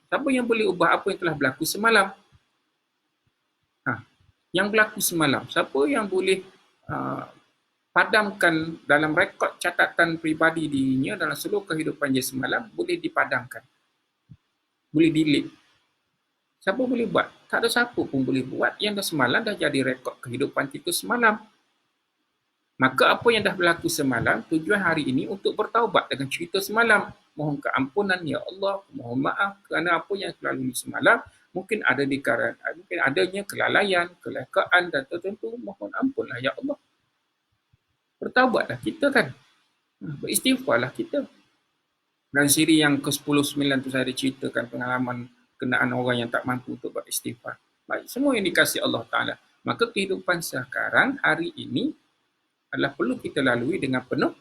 Siapa yang boleh ubah apa yang telah berlaku semalam? Yang berlaku semalam, siapa yang boleh padamkan dalam rekod catatan peribadi dirinya dalam seluruh kehidupan dia semalam, boleh dipadamkan. Boleh delete. Siapa boleh buat? Tak ada siapa pun boleh buat. Yang dah semalam dah jadi rekod kehidupan kita semalam. Maka apa yang dah berlaku semalam, tujuan hari ini untuk bertaubat dengan cerita semalam. Mohon keampunan, ya Allah, mohon maaf kerana apa yang terlalu semalam, mungkin ada mungkin adanya kelalaian, kelekaan dan tertentu, mohon ampunlah ya Allah. Bertaubatlah kita kan. Beristighfarlah kita. Dan siri yang ke-10-9 tu saya ceritakan pengalaman kenaan orang yang tak mampu untuk beristighfar. Baik, semua yang dikasih Allah Ta'ala. Maka kehidupan sekarang, hari ini, adalah perlu kita lalui dengan penuh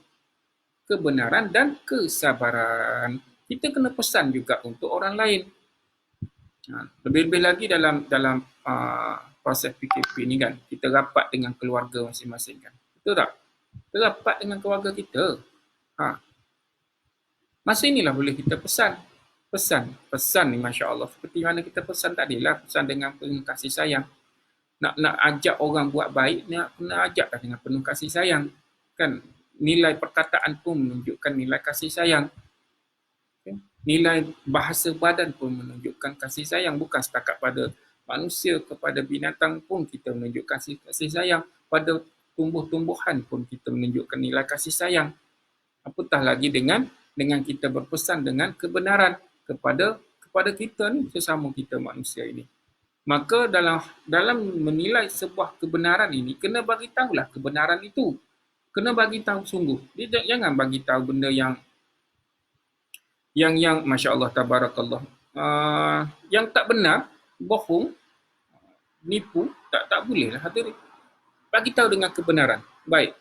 kebenaran dan kesabaran. Kita kena pesan juga untuk orang lain. Lebih-lebih lagi dalam proses PKP ni kan, kita rapat dengan keluarga masing-masing kan. Betul tak? Kita rapat dengan keluarga kita. Masa inilah boleh kita pesan ni, Masya Allah. Seperti mana kita pesan tadi lah, pesan dengan penuh kasih sayang. Nak ajak orang buat baik, nak kena ajaklah dengan penuh kasih sayang. Kan, nilai perkataan pun menunjukkan nilai kasih sayang. Okay? Nilai bahasa badan pun menunjukkan kasih sayang. Bukan setakat pada manusia, kepada binatang pun kita menunjukkan kasih sayang. Pada tumbuh-tumbuhan pun kita menunjukkan nilai kasih sayang. Apatah lagi dengan kita berpesan dengan kebenaran kepada kita ni, sesama kita manusia ini. Maka dalam menilai sebuah kebenaran ini, kena bagi tahulah kebenaran itu. Kena bagi tahu sungguh. Dia jangan bagi tahu benda yang Masya Allah, tabarakallah, yang tak benar, bohong, nipu, tak boleh lah hadirin. Bagi tahu dengan kebenaran. Baik.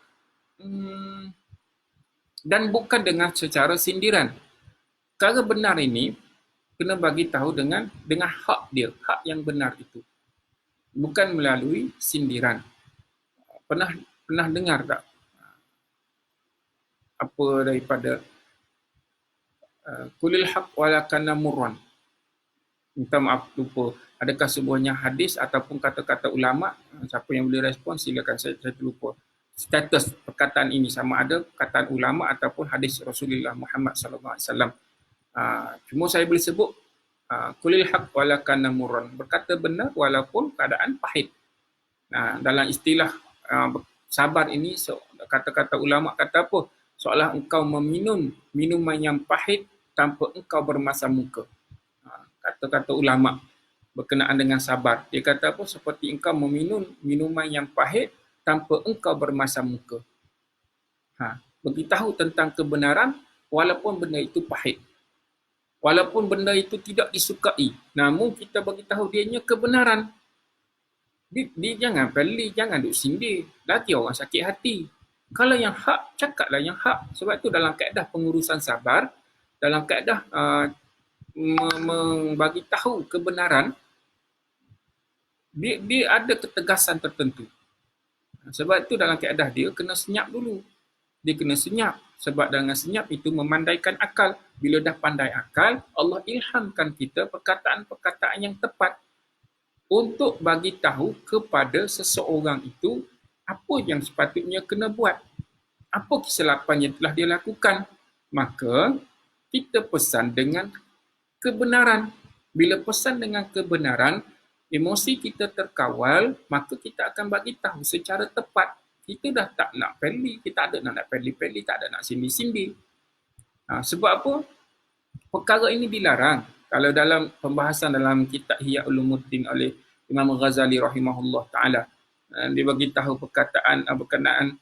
Dan bukan dengan secara sindiran. Perkara benar ini kena bagi tahu dengan hak dia, hak yang benar itu. Bukan melalui sindiran. Pernah dengar tak apa daripada kulil haq wala kana murran? Minta maaf, lupa. Adakah sebuahnya hadis ataupun kata-kata ulama? Siapa yang boleh respon silakan, saya lupa status perkataan ini, sama ada perkataan ulama ataupun hadis Rasulullah Muhammad sallallahu alaihi wasallam. Cuma saya boleh sebut kulil haq wala kana murran, berkata benar walaupun keadaan pahit. Dalam istilah sabar ini, kata-kata ulama kata apa? Seolah engkau meminum minuman yang pahit tanpa engkau bermasam muka. Kata-kata ulama berkenaan dengan sabar. Dia kata apa? Seperti engkau meminum minuman yang pahit tanpa engkau bermasam muka. Beritahu tentang kebenaran walaupun benda itu pahit. Walaupun benda itu tidak disukai, namun kita beritahu dianya kebenaran. Dia jangan pelik, jangan duk sindir. Lagi orang sakit hati. Kalau yang hak, cakaplah yang hak. Sebab itu dalam kaedah pengurusan sabar, dalam kaedah membagi tahu kebenaran, dia ada ketegasan tertentu. Sebab itu dalam kaedah dia kena senyap dulu. Dia kena senyap. Sebab dengan senyap itu memandaikan akal. Bila dah pandai akal, Allah ilhamkan kita perkataan-perkataan yang tepat untuk bagi tahu kepada seseorang itu apa yang sepatutnya kena buat. Apa kesilapan yang telah dia lakukan. Maka kita pesan dengan kebenaran. Bila pesan dengan kebenaran, emosi kita terkawal, maka kita akan bagi tahu secara tepat. Kita dah tak nak peli, kita ada nak peli-peli, tak ada nak sindir-sindir. Sebab apa? Perkara ini dilarang. Kalau dalam pembahasan dalam kitab Ihya Ulumuddin oleh Imam Ghazali rahimahullah ta'ala, dia bagi tahu perkataan berkenaan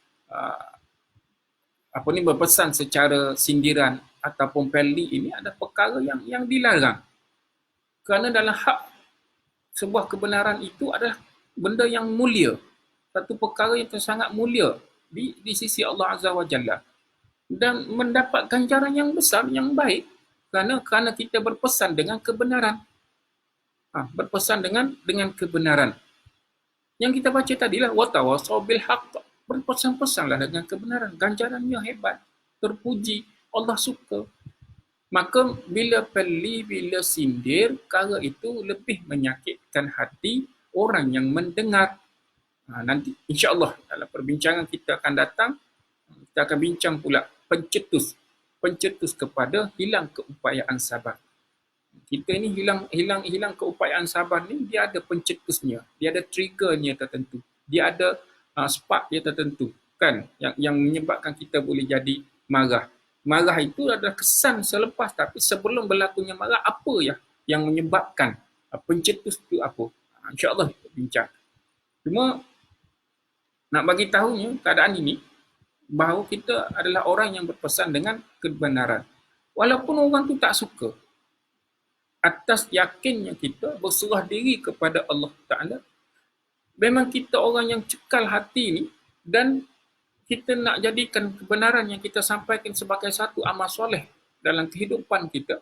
berpesan secara sindiran ataupun peli ini ada perkara yang dilarang. Kerana dalam hak sebuah kebenaran itu adalah benda yang mulia. Satu perkara yang sangat mulia di sisi Allah Azza wa Jalla. Dan mendapat ganjaran yang besar, yang baik. Kerana kita berpesan dengan kebenaran. Berpesan dengan kebenaran. Yang kita baca tadilah, وَتَوَصَوْا بِالْحَقِّ. Berpesan-pesanlah dengan kebenaran. Ganjarannya hebat. Terpuji. Allah suka. Maka bila peli, bila sindir, perkara itu lebih menyakitkan hati orang yang mendengar. Nanti insya-Allah dalam perbincangan kita akan datang, kita akan bincang pula pencetus kepada hilang keupayaan sabar. Kita ni hilang keupayaan sabar ni, dia ada pencetusnya, dia ada triggernya tertentu, dia ada spark dia tertentu kan, yang menyebabkan kita boleh jadi marah. Marah itu adalah kesan selepas, tapi sebelum berlakunya marah, apa yang menyebabkan pencetus itu apa? InsyaAllah kita bincang. Cuma nak bagi tahunya keadaan ini, bahawa kita adalah orang yang berpesan dengan kebenaran. Walaupun orang tu tak suka, atas yakinnya kita berserah diri kepada Allah Ta'ala. Memang kita orang yang cekal hati ni, dan kita nak jadikan kebenaran yang kita sampaikan sebagai satu amal soleh dalam kehidupan kita.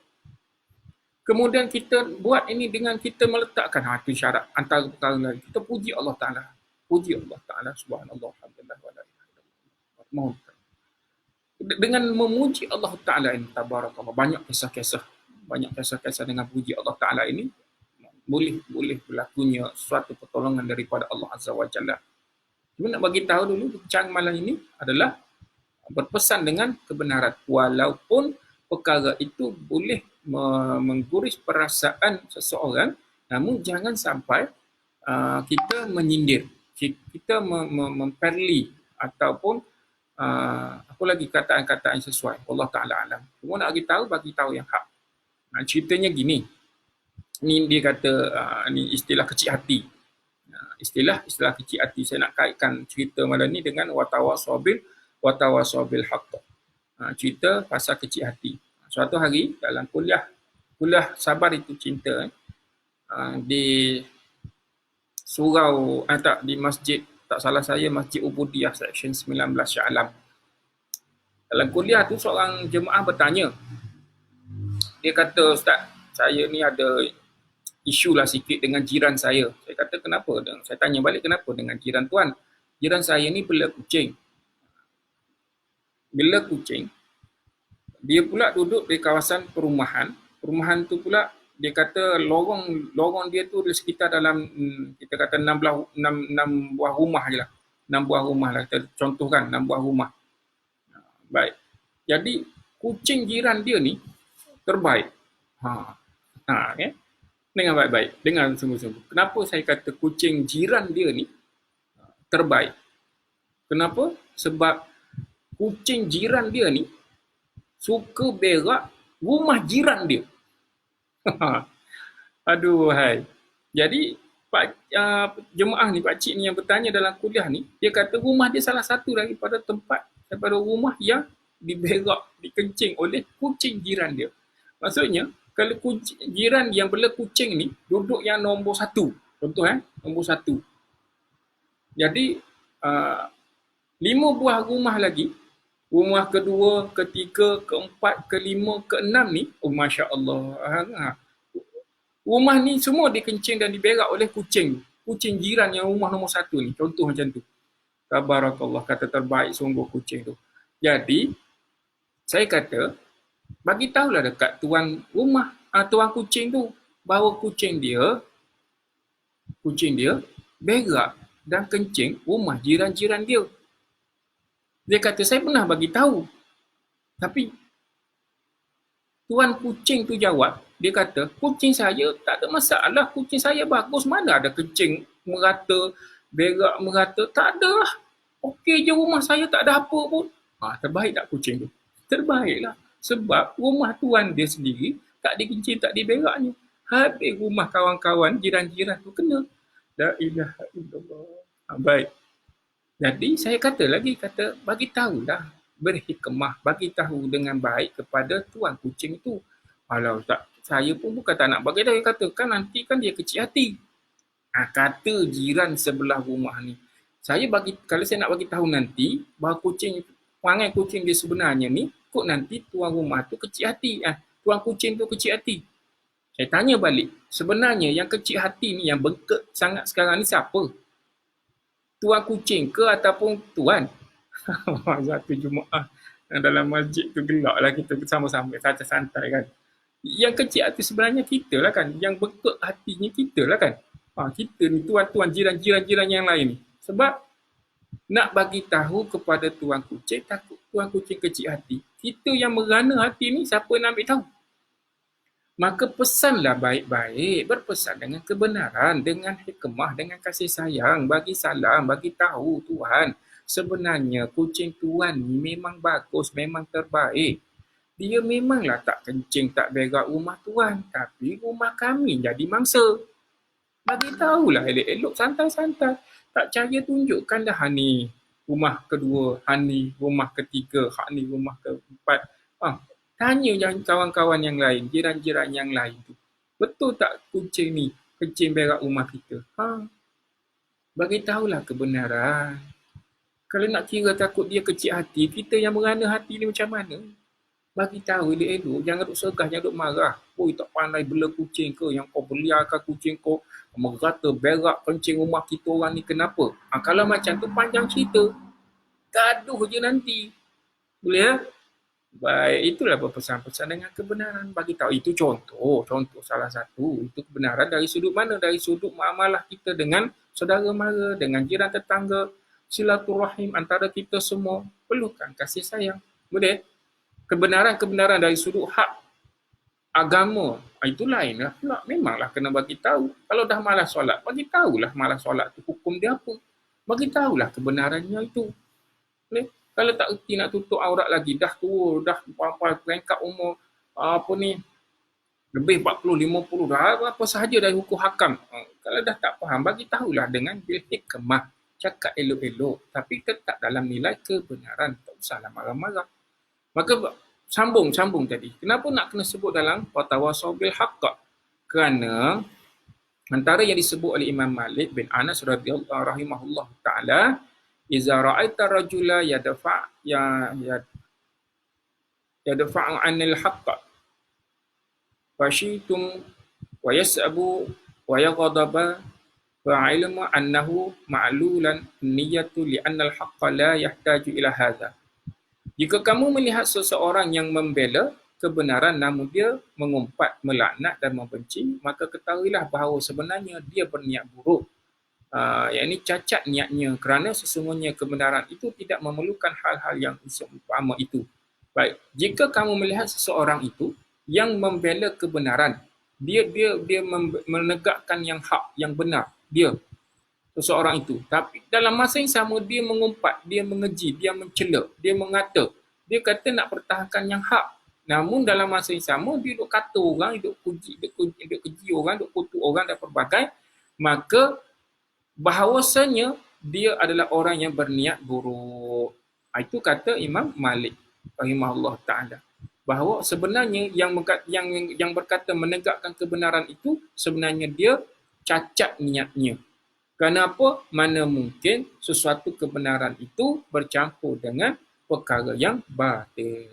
Kemudian kita buat ini dengan kita meletakkan hati syarat antara perkara lain. Kita puji Allah Ta'ala. Puji Allah Ta'ala. Subhanallah. Alhamdulillah. Mohon. Dengan memuji Allah Ta'ala ini, tabarakallah, banyak kisah-kisah dengan puji Allah Ta'ala ini, boleh berlakunya suatu pertolongan daripada Allah Azza wa Jalla. Cuma nak bagi tahu dulu, bincang malam ini adalah berpesan dengan kebenaran. Walaupun perkara itu boleh mengguris perasaan seseorang, namun jangan sampai kita menyindir, kita memperli ataupun apa lagi kataan-kataan sesuai. Allah Ta'ala alam. Cuma nak bagi tahu yang hak. Ceritanya gini. Ni dia kata ni istilah kecil hati. Istilah kecil hati. Saya nak kaitkan cerita malam ni dengan watawasabil haqq. Cerita pasal kecil hati. Suatu hari dalam kuliah sabar itu cinta di surau di masjid, tak salah saya Masjid Ubudiyah Section 19 Shah Alam. Dalam kuliah tu seorang jemaah bertanya. Dia kata, "Ustaz, saya ni ada isu lah sikit dengan jiran saya." Saya kata, "Kenapa?" Dan saya tanya balik, "Kenapa dengan jiran tuan?" "Jiran saya ni bela kucing." Bela kucing. Dia pula duduk di kawasan perumahan. Perumahan tu pula dia kata lorong dia tu di sekitar dalam kita kata 6 buah rumah je lah. 6 buah rumah lah, kita contohkan 6 buah rumah. Baik. Jadi kucing jiran dia ni terbaik. Okay? Dengar baik-baik. Dengar sungguh-sungguh. Kenapa saya kata kucing jiran dia ni terbaik? Kenapa? Sebab kucing jiran dia ni suka berak rumah jiran dia. Aduh, hai. Jadi jemaah ni, pakcik ni yang bertanya dalam kuliah ni, dia kata rumah dia salah satu daripada rumah yang diberak, dikencing oleh kucing jiran dia. Maksudnya, kalau jiran yang bela kucing ni duduk yang nombor 1. Contoh nombor 1. Jadi 5 buah rumah lagi. Rumah kedua, ketiga, keempat, kelima, keenam ni, oh Masya Allah. Rumah ni semua dikencing dan diberak oleh kucing. Kucing jiran yang rumah nombor 1 ni. Contoh macam tu. Tabarakallah, kata terbaik sungguh kucing tu. Jadi, saya kata, bagi tahulah dekat tuan rumah, tuan kucing tu, bahawa kucing dia berak dan kencing rumah jiran-jiran dia. Dia kata, saya pernah bagi tahu. Tapi tuan kucing tu jawab, dia kata, kucing saya tak ada masalah, kucing saya bagus, mana ada kencing merata, berak merata, tak ada lah. Okey je rumah saya, tak ada apa pun. Terbaik tak kucing tu? Terbaiklah. Sebab rumah tuan dia sendiri, tak dikencing, tak diberaknya. Habis rumah kawan-kawan, jiran-jiran tu kena. La ilaha illallah. Baik. Jadi saya kata lagi, bagi tahulah, berhikmah, bagi tahu dengan baik kepada tuan kucing itu. Kalau tak, saya pun bukan tak nak bagi tahu, dia kata kan nanti kan dia kecil hati. Kata jiran sebelah rumah ni. Kalau saya nak bagi tahu nanti, bahawa perangai kucing dia sebenarnya ni, kok nanti tuan rumah tu kecil hati. Tuan kucing tu kecil hati. Saya tanya balik, sebenarnya yang kecil hati ni, yang bengkak sangat sekarang ni siapa? Tuan kucing ke ataupun tuan? Satu Jumaat dalam masjid tu gelak lah kita bersama-sama santai-santai kan. Yang kecil hati sebenarnya kita lah kan. Yang bengkak hatinya kita lah kan. Kita ni tuan-tuan jiran-jiran yang lain ni. Sebab nak bagi tahu kepada tuan kucing, takut tuan kucing kecil hati. Kita yang merana hati ni, siapa nak ambil tahu? Maka pesanlah baik-baik, berpesan dengan kebenaran, dengan hikmah, dengan kasih sayang, bagi salam, bagi tahu Tuhan. Sebenarnya kucing tuan ni memang bagus, memang terbaik. Dia memanglah tak kencing, tak berak rumah tuan, tapi rumah kami jadi mangsa. Bagi tahulah elok-elok, santai-santai. Tak percaya tunjukkan dah ni rumah kedua, ni rumah ketiga, ni rumah keempat. Tanya yang kawan-kawan yang lain, jiran-jiran yang lain tu. Betul tak kucing ni kencing berak rumah kita? Bagi tahulah kebenaran. Kalau nak kira takut dia kecil hati, kita yang merana hati ni macam mana? Bagi tahu elok-elok, jangan duk segah, jangan duk marah. Tak pandai bela kucing ke, yang kau beliarkan kucing kau merata berak kencing rumah kita orang ni, kenapa? Kalau macam tu panjang cerita. Gaduh je nanti. Boleh ya? Baik, itulah berpesan-pesan dengan kebenaran. Bagi tahu, itu contoh salah satu. Itu kebenaran dari sudut mana? Dari sudut muamalah kita dengan saudara mara, dengan jiran tetangga, silaturahim antara kita semua. Perlukan kasih sayang. Boleh? Kebenaran-kebenaran dari sudut hak agama, itu lain lah pula. Memanglah kena bagi tahu. Kalau dah malas solat, bagi tahulah malas solat tu hukum dia apa. Bagi tahulah kebenarannya itu. Boleh? Kalau tak erti nak tutup aurat lagi, dah tua, dah peringkat umur lebih 40, 50, dah apa sahaja dari hukum hakam. Kalau dah tak faham, bagi tahulah dengan bil hikmah. Cakap elok-elok, tapi tetap dalam nilai kebenaran. Tak usahlah marah-marah. Maka sambung tadi. Kenapa nak kena sebut dalam watawasau bil haqq? Kerana antara yang disebut oleh Imam Malik bin Anas radhiyallahu rahimahullah taala, iza ra'aita rajula yadfa'u 'anil haqq fashitum wa yas'abu wa yaghdaba fa'ilmu annahu ma'lulan niyyatu li'anna al-haqqa la yahtaju ila hadha. Jika kamu melihat seseorang yang membela kebenaran namun dia mengumpat, melaknat dan membenci, maka ketahuilah bahawa sebenarnya dia berniat buruk. Yang ini cacat niatnya, kerana sesungguhnya kebenaran itu tidak memerlukan hal-hal yang umpama itu. Baik, jika kamu melihat seseorang itu yang membela kebenaran, dia menegakkan yang hak, yang benar, dia seseorang itu, tapi dalam masa yang sama dia mengumpat, dia mengeji, dia mencela, dia mengata, dia kata nak pertahankan yang hak, namun dalam masa yang sama dia duk kata orang, duk keji orang, duk kutuk orang dan pelbagai, maka bahawasanya dia adalah orang yang berniat buruk. Itu kata Imam Malik rahimahullah taala, bahawa sebenarnya yang berkata menegakkan kebenaran itu sebenarnya dia cacat niatnya. Kenapa? Mana mungkin sesuatu kebenaran itu bercampur dengan perkara yang batil.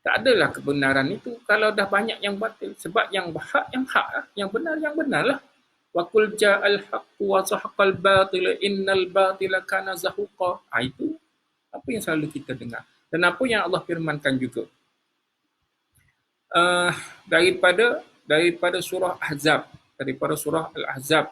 Tak adalah kebenaran itu kalau dah banyak yang batil. Sebab yang hak lah. Yang benar lah. Wa qul ja'al haqqu wa zahaqal batil innal batila kana zahuqa. Itu apa yang selalu kita dengar. Dan apa yang Allah firmankan juga. Daripada surah Ahzab. Daripada surah Al-Ahzab.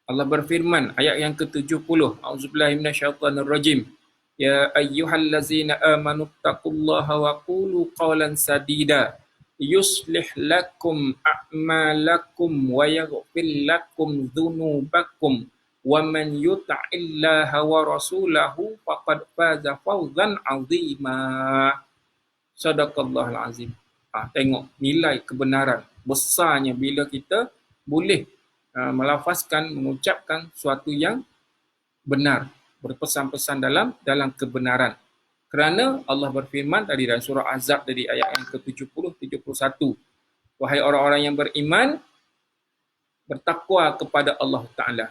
Allah berfirman ayat yang ke-70. A'udzubillahi minasyaitonirrajim. Ya ayyuhallazina amanu taqullaha wa qulu qawlan sadida yuslih lakum a'malakum wa yaghfir lakum dhunubakum wa man yuti'illaha wa rasulahu faqad faza fawzan 'azima. Sadaqallahul azim. Tengok nilai kebenaran besarnya bila kita boleh melafazkan, mengucapkan sesuatu yang benar, berpesan-pesan dalam kebenaran. Kerana Allah berfirman tadi dalam surah Azab tadi ayat yang ke-70 71. Wahai orang-orang yang beriman, bertakwa kepada Allah Taala.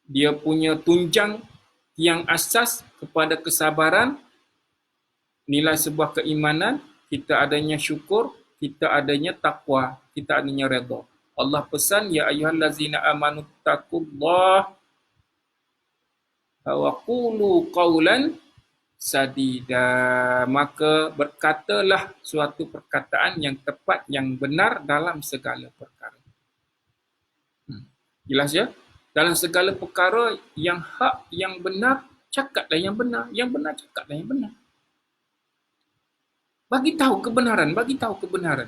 Dia punya tunjang yang asas kepada kesabaran, nilai sebuah keimanan, kita adanya syukur, kita adanya takwa, kita adanya redha. Allah pesan, ya ayyuhallazina amanu taqullaha wa qulu qawlan sadida. Maka berkatalah suatu perkataan yang tepat, yang benar dalam segala perkara. Jelas ya? Dalam segala perkara yang hak, yang benar, cakaplah yang benar. Yang benar, cakaplah yang benar. Bagi tahu kebenaran, bagi tahu kebenaran.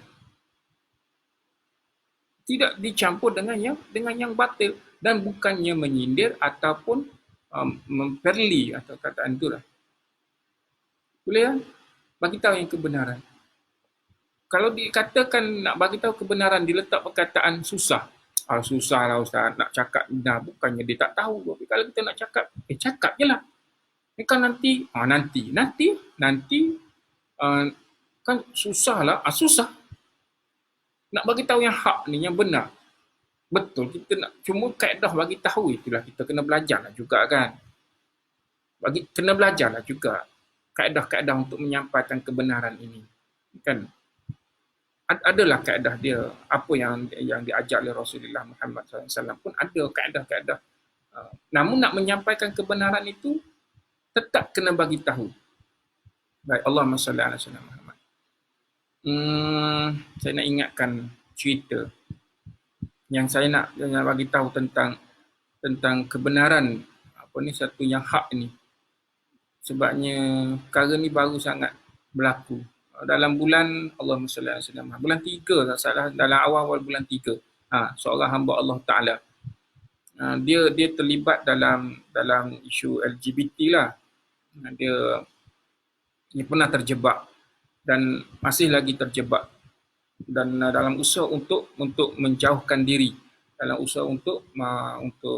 Tidak dicampur dengan yang batil, dan bukannya menyindir ataupun memperli atau kataan itulah. Boleh kan? Bagi tahu yang kebenaran. Kalau dikatakan nak bagi tahu kebenaran diletak perkataan susah. Susahlah Ustaz nak cakap dah, bukannya dia tak tahu. Tapi kalau kita nak cakap, cakap je lah. Kan nanti kan susahlah. Susah. Nak bagi tahu yang hak ni, yang benar. Betul, kita nak cuma kaedah bagi tahu itulah kita kena belajarlah juga kan. Kena belajarlah juga kaedah-kaedah untuk menyampaikan kebenaran ini. Kan? Adalah kaedah dia, apa yang diajar oleh Rasulullah Muhammad SAW pun ada kaedah-kaedah. Namun nak menyampaikan kebenaran itu tetap kena bagi tahu. Baik, Allahumma salli ala sayyidina Muhammad. Saya nak ingatkan cerita yang saya nak bagi tahu tentang kebenaran satu yang hak ni. Sebabnya perkara ni baru sangat berlaku dalam bulan Allahumma salli ala sayyidina Muhammad, bulan 3 tak salah, dalam awal bulan 3. Seorang hamba Allah Taala, dia terlibat dalam isu LGBT lah. Dia pernah terjebak dan masih lagi terjebak, dan dalam usaha untuk menjauhkan diri, dalam usaha untuk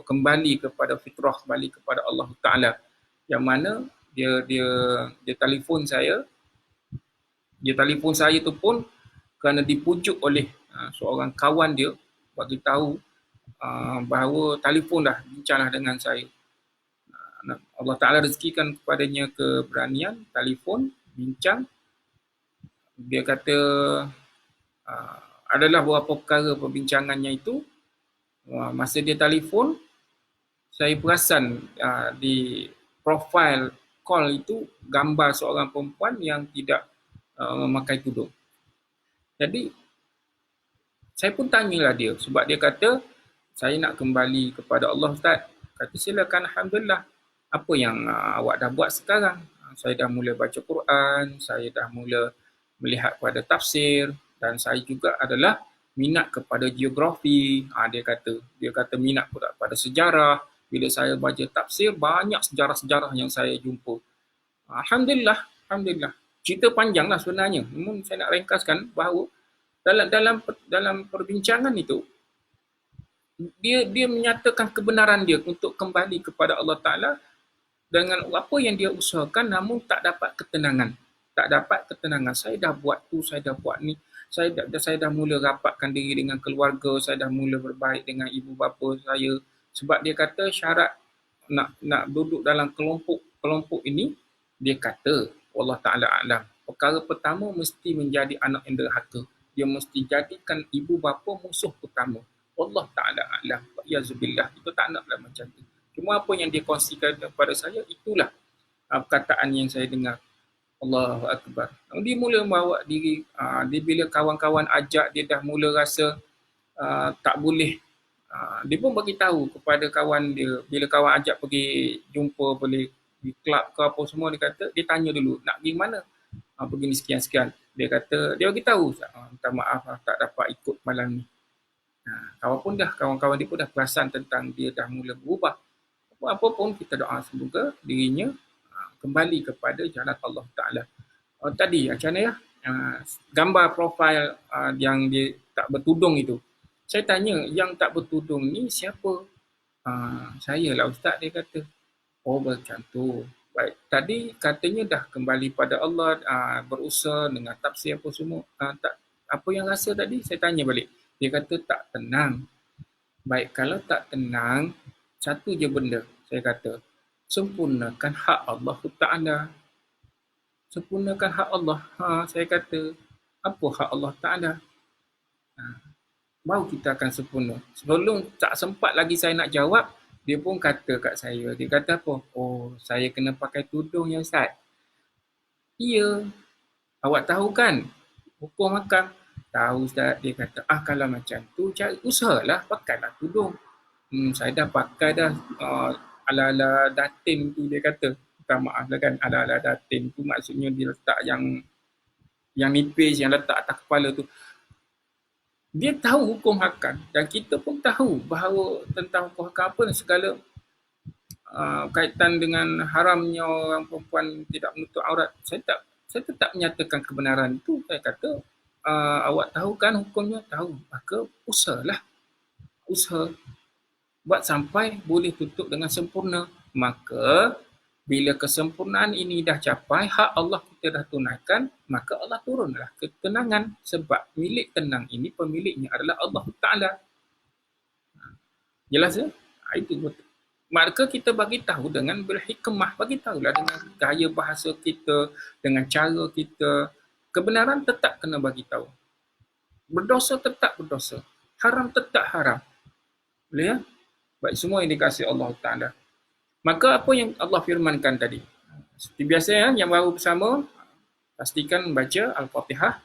kembali kepada fitrah, kembali kepada Allah Taala. Yang mana dia telefon saya. Dia telefon saya tu pun kerana dipujuk oleh seorang kawan dia, bagi tahu bahawa telefon dah bincanglah dengan saya. Allah Taala rezekikan kepadanya keberanian telefon bincang. Dia kata adalah beberapa perkara perbincangannya itu. Masa dia telefon, saya perasan di profil call itu gambar seorang perempuan yang tidak memakai tudung. Jadi saya pun tanyalah dia, sebab dia kata saya nak kembali kepada Allah Ustaz. Kata silakan, alhamdulillah. Apa yang awak dah buat sekarang? Saya dah mula baca Quran, saya dah mula melihat pada tafsir, dan saya juga adalah minat kepada geografi. Dia kata minat pula pada sejarah. Bila saya baca tafsir, banyak sejarah-sejarah yang saya jumpa. Alhamdulillah. Cerita panjang lah sebenarnya. Namun saya nak ringkaskan bahawa dalam perbincangan itu, dia menyatakan kebenaran dia untuk kembali kepada Allah Ta'ala dengan apa yang dia usahakan, namun tak dapat ketenangan. Saya dah buat tu, saya dah buat ni. Saya dah mula rapatkan diri dengan keluarga, saya dah mula berbaik dengan ibu bapa saya. Sebab dia kata syarat nak duduk dalam kelompok ini, dia kata wallah taala alam. Perkara pertama mesti menjadi anak yang derhaka. Dia mesti jadikan ibu bapa musuh utama. Allah taala alam. Yazubillah. Itu tak naklah macam tu. Cuma apa yang dia kongsikan kepada saya, itulah perkataan yang saya dengar. Allahu Akbar. Dia mula bawa diri, dia bila kawan-kawan ajak, dia dah mula rasa tak boleh. Dia pun bagi tahu kepada kawan dia, bila kawan ajak pergi jumpa boleh di kelab ke apa semua, dia kata, dia tanya dulu, nak pergi mana? Begini sekian-sekian. Dia kata, dia bagi tahu, minta maaf tak dapat ikut malam ni. Kawan-kawan dia pun dah perasan tentang dia dah mula berubah. Apa pun kita doa semoga dirinya kembali kepada jalan Allah Ta'ala. Tadi macam mana ya? Gambar profil yang dia tak bertudung itu. Saya tanya, yang tak bertudung ni siapa? Saya lah Ustaz, dia kata. Oh macam tu. Baik, tadi katanya dah kembali pada Allah, berusaha dengan tafsir apa semua. Apa yang rasa tadi? Saya tanya balik. Dia kata tak tenang. Baik, kalau tak tenang, satu je benda, saya kata, sempurnakan hak Allah Ta'ala. Sempurnakan hak Allah. Saya kata, apa hak Allah Ta'ala? Baru kita akan sempurna. Sebelum tak sempat lagi saya nak jawab, dia pun kata kat saya, dia kata apa? Oh, saya kena pakai tudung ya Ustaz. Ya, awak tahu kan hukum hakam? Tahu Ustaz. Dia kata, kalau macam tu, cari usahalah, pakailah tudung. Saya dah pakai dah ala-ala datin tu, dia kata. Minta maaf lah kan, ala-ala datin tu maksudnya dia letak yang nipis, yang letak atas kepala tu. Dia tahu hukum hakam dan kita pun tahu bahawa tentang hukum hakam apa dan segala kaitan dengan haramnya orang perempuan tidak menutup aurat. Saya tetap menyatakan kebenaran itu. Saya kata, awak tahu kan hukumnya? Tahu. Maka usahalah. Usaha buat sampai boleh tutup dengan sempurna. Maka bila kesempurnaan ini dah capai, hak Allah kita dah tunaikan, maka Allah turunlah ketenangan. Sebab milik tenang ini pemiliknya adalah Allah Ta'ala. Jelas ya? Itu betul. Maka kita bagi tahu dengan berhikmah, bagi tahulah dengan gaya bahasa kita, dengan cara kita. Kebenaran tetap kena bagi tahu. Berdosa tetap berdosa. Haram tetap haram. Boleh ya? Baik, semua yang dikasihi Allah Ta'ala. Maka apa yang Allah firmankan tadi? Seperti biasa ya, yang baru bersama, pastikan membaca Al-Fatihah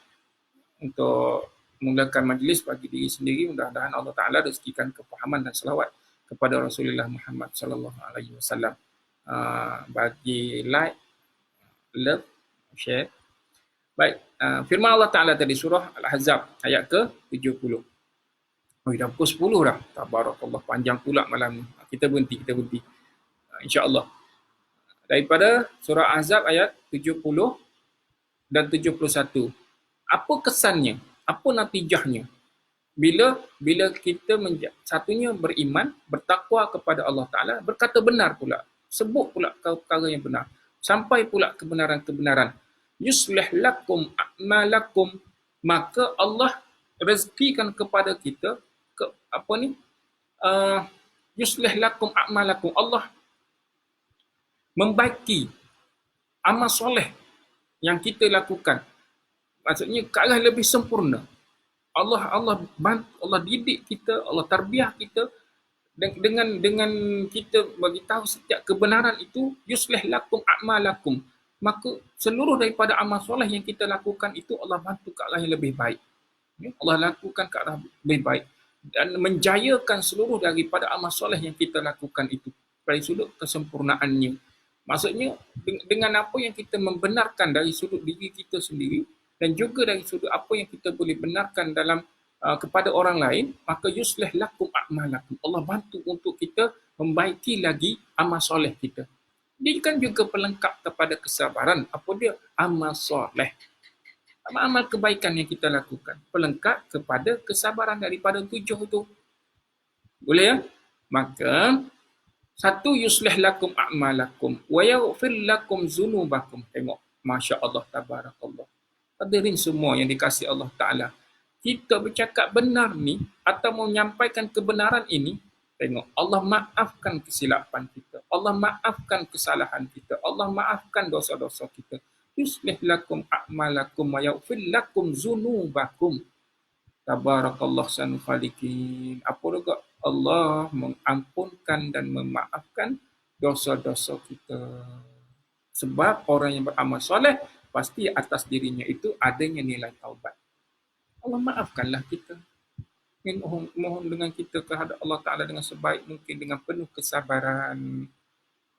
untuk memulakan majlis bagi diri sendiri. Mudah-mudahan Allah Ta'ala rezekikan kefahaman dan selawat kepada Rasulullah Muhammad sallallahu alaihi wasallam. Bagi like, love, share. Baik, firman Allah Ta'ala tadi surah Al-Ahzab ayat ke-70. Dah pukul 10 dah. Tabarakallah, panjang pula malam ni. Kita berhenti. InsyaAllah. Daripada surah Ahzab ayat 70 dan 71. Apa kesannya? Apa natijahnya? Bila kita satunya beriman, bertakwa kepada Allah Ta'ala, berkata benar pula. Sebut pula perkara yang benar. Sampai pula kebenaran-kebenaran. Yuslih lakum a'malakum. Maka Allah rezekikan kepada kita yuslih lakum a'malakum. Allah membaiki amal soleh yang kita lakukan. Maksudnya ke arah lebih sempurna. Allah didik kita, Allah tarbiyah kita dengan kita bagi tahu setiap kebenaran itu, yuslih lakum a'malakum. Maka seluruh daripada amal soleh yang kita lakukan itu Allah bantu ke arah yang lebih baik. Allah lakukan ke arah lebih baik dan menjayakan seluruh daripada amal soleh yang kita lakukan itu dari sudut kesempurnaannya. Maksudnya dengan apa yang kita membenarkan dari sudut diri kita sendiri dan juga dari sudut apa yang kita boleh benarkan dalam kepada orang lain, maka yuslih lakum a'malakum. Allah bantu untuk kita membaiki lagi amal soleh kita. Dia kan juga pelengkap kepada kesabaran. Apa dia? Amal soleh. Amal kebaikan yang kita lakukan. Pelengkap kepada kesabaran daripada 7 itu. Boleh ya? Maka, satu, yuslih lakum a'malakum wa yaghfir lakum zunubakum. Tengok. Masya Allah, tabarakallah. Hadirin semua yang dikasihi Allah Ta'ala, kita bercakap benar ni atau menyampaikan kebenaran ini, tengok Allah maafkan kesilapan kita, Allah maafkan kesalahan kita, Allah maafkan dosa-dosa kita. Yuslih lakum a'malakum wa yaghfir lakum zunubakum. Tabarakallah sanul khaliqin. Apa juga Allah mengampunkan dan memaafkan dosa-dosa kita. Sebab orang yang beramal soleh pasti atas dirinya itu adanya nilai taubat. Allah maafkanlah kita. Mohon dengan kita kehadap Allah Ta'ala dengan sebaik mungkin, dengan penuh kesabaran.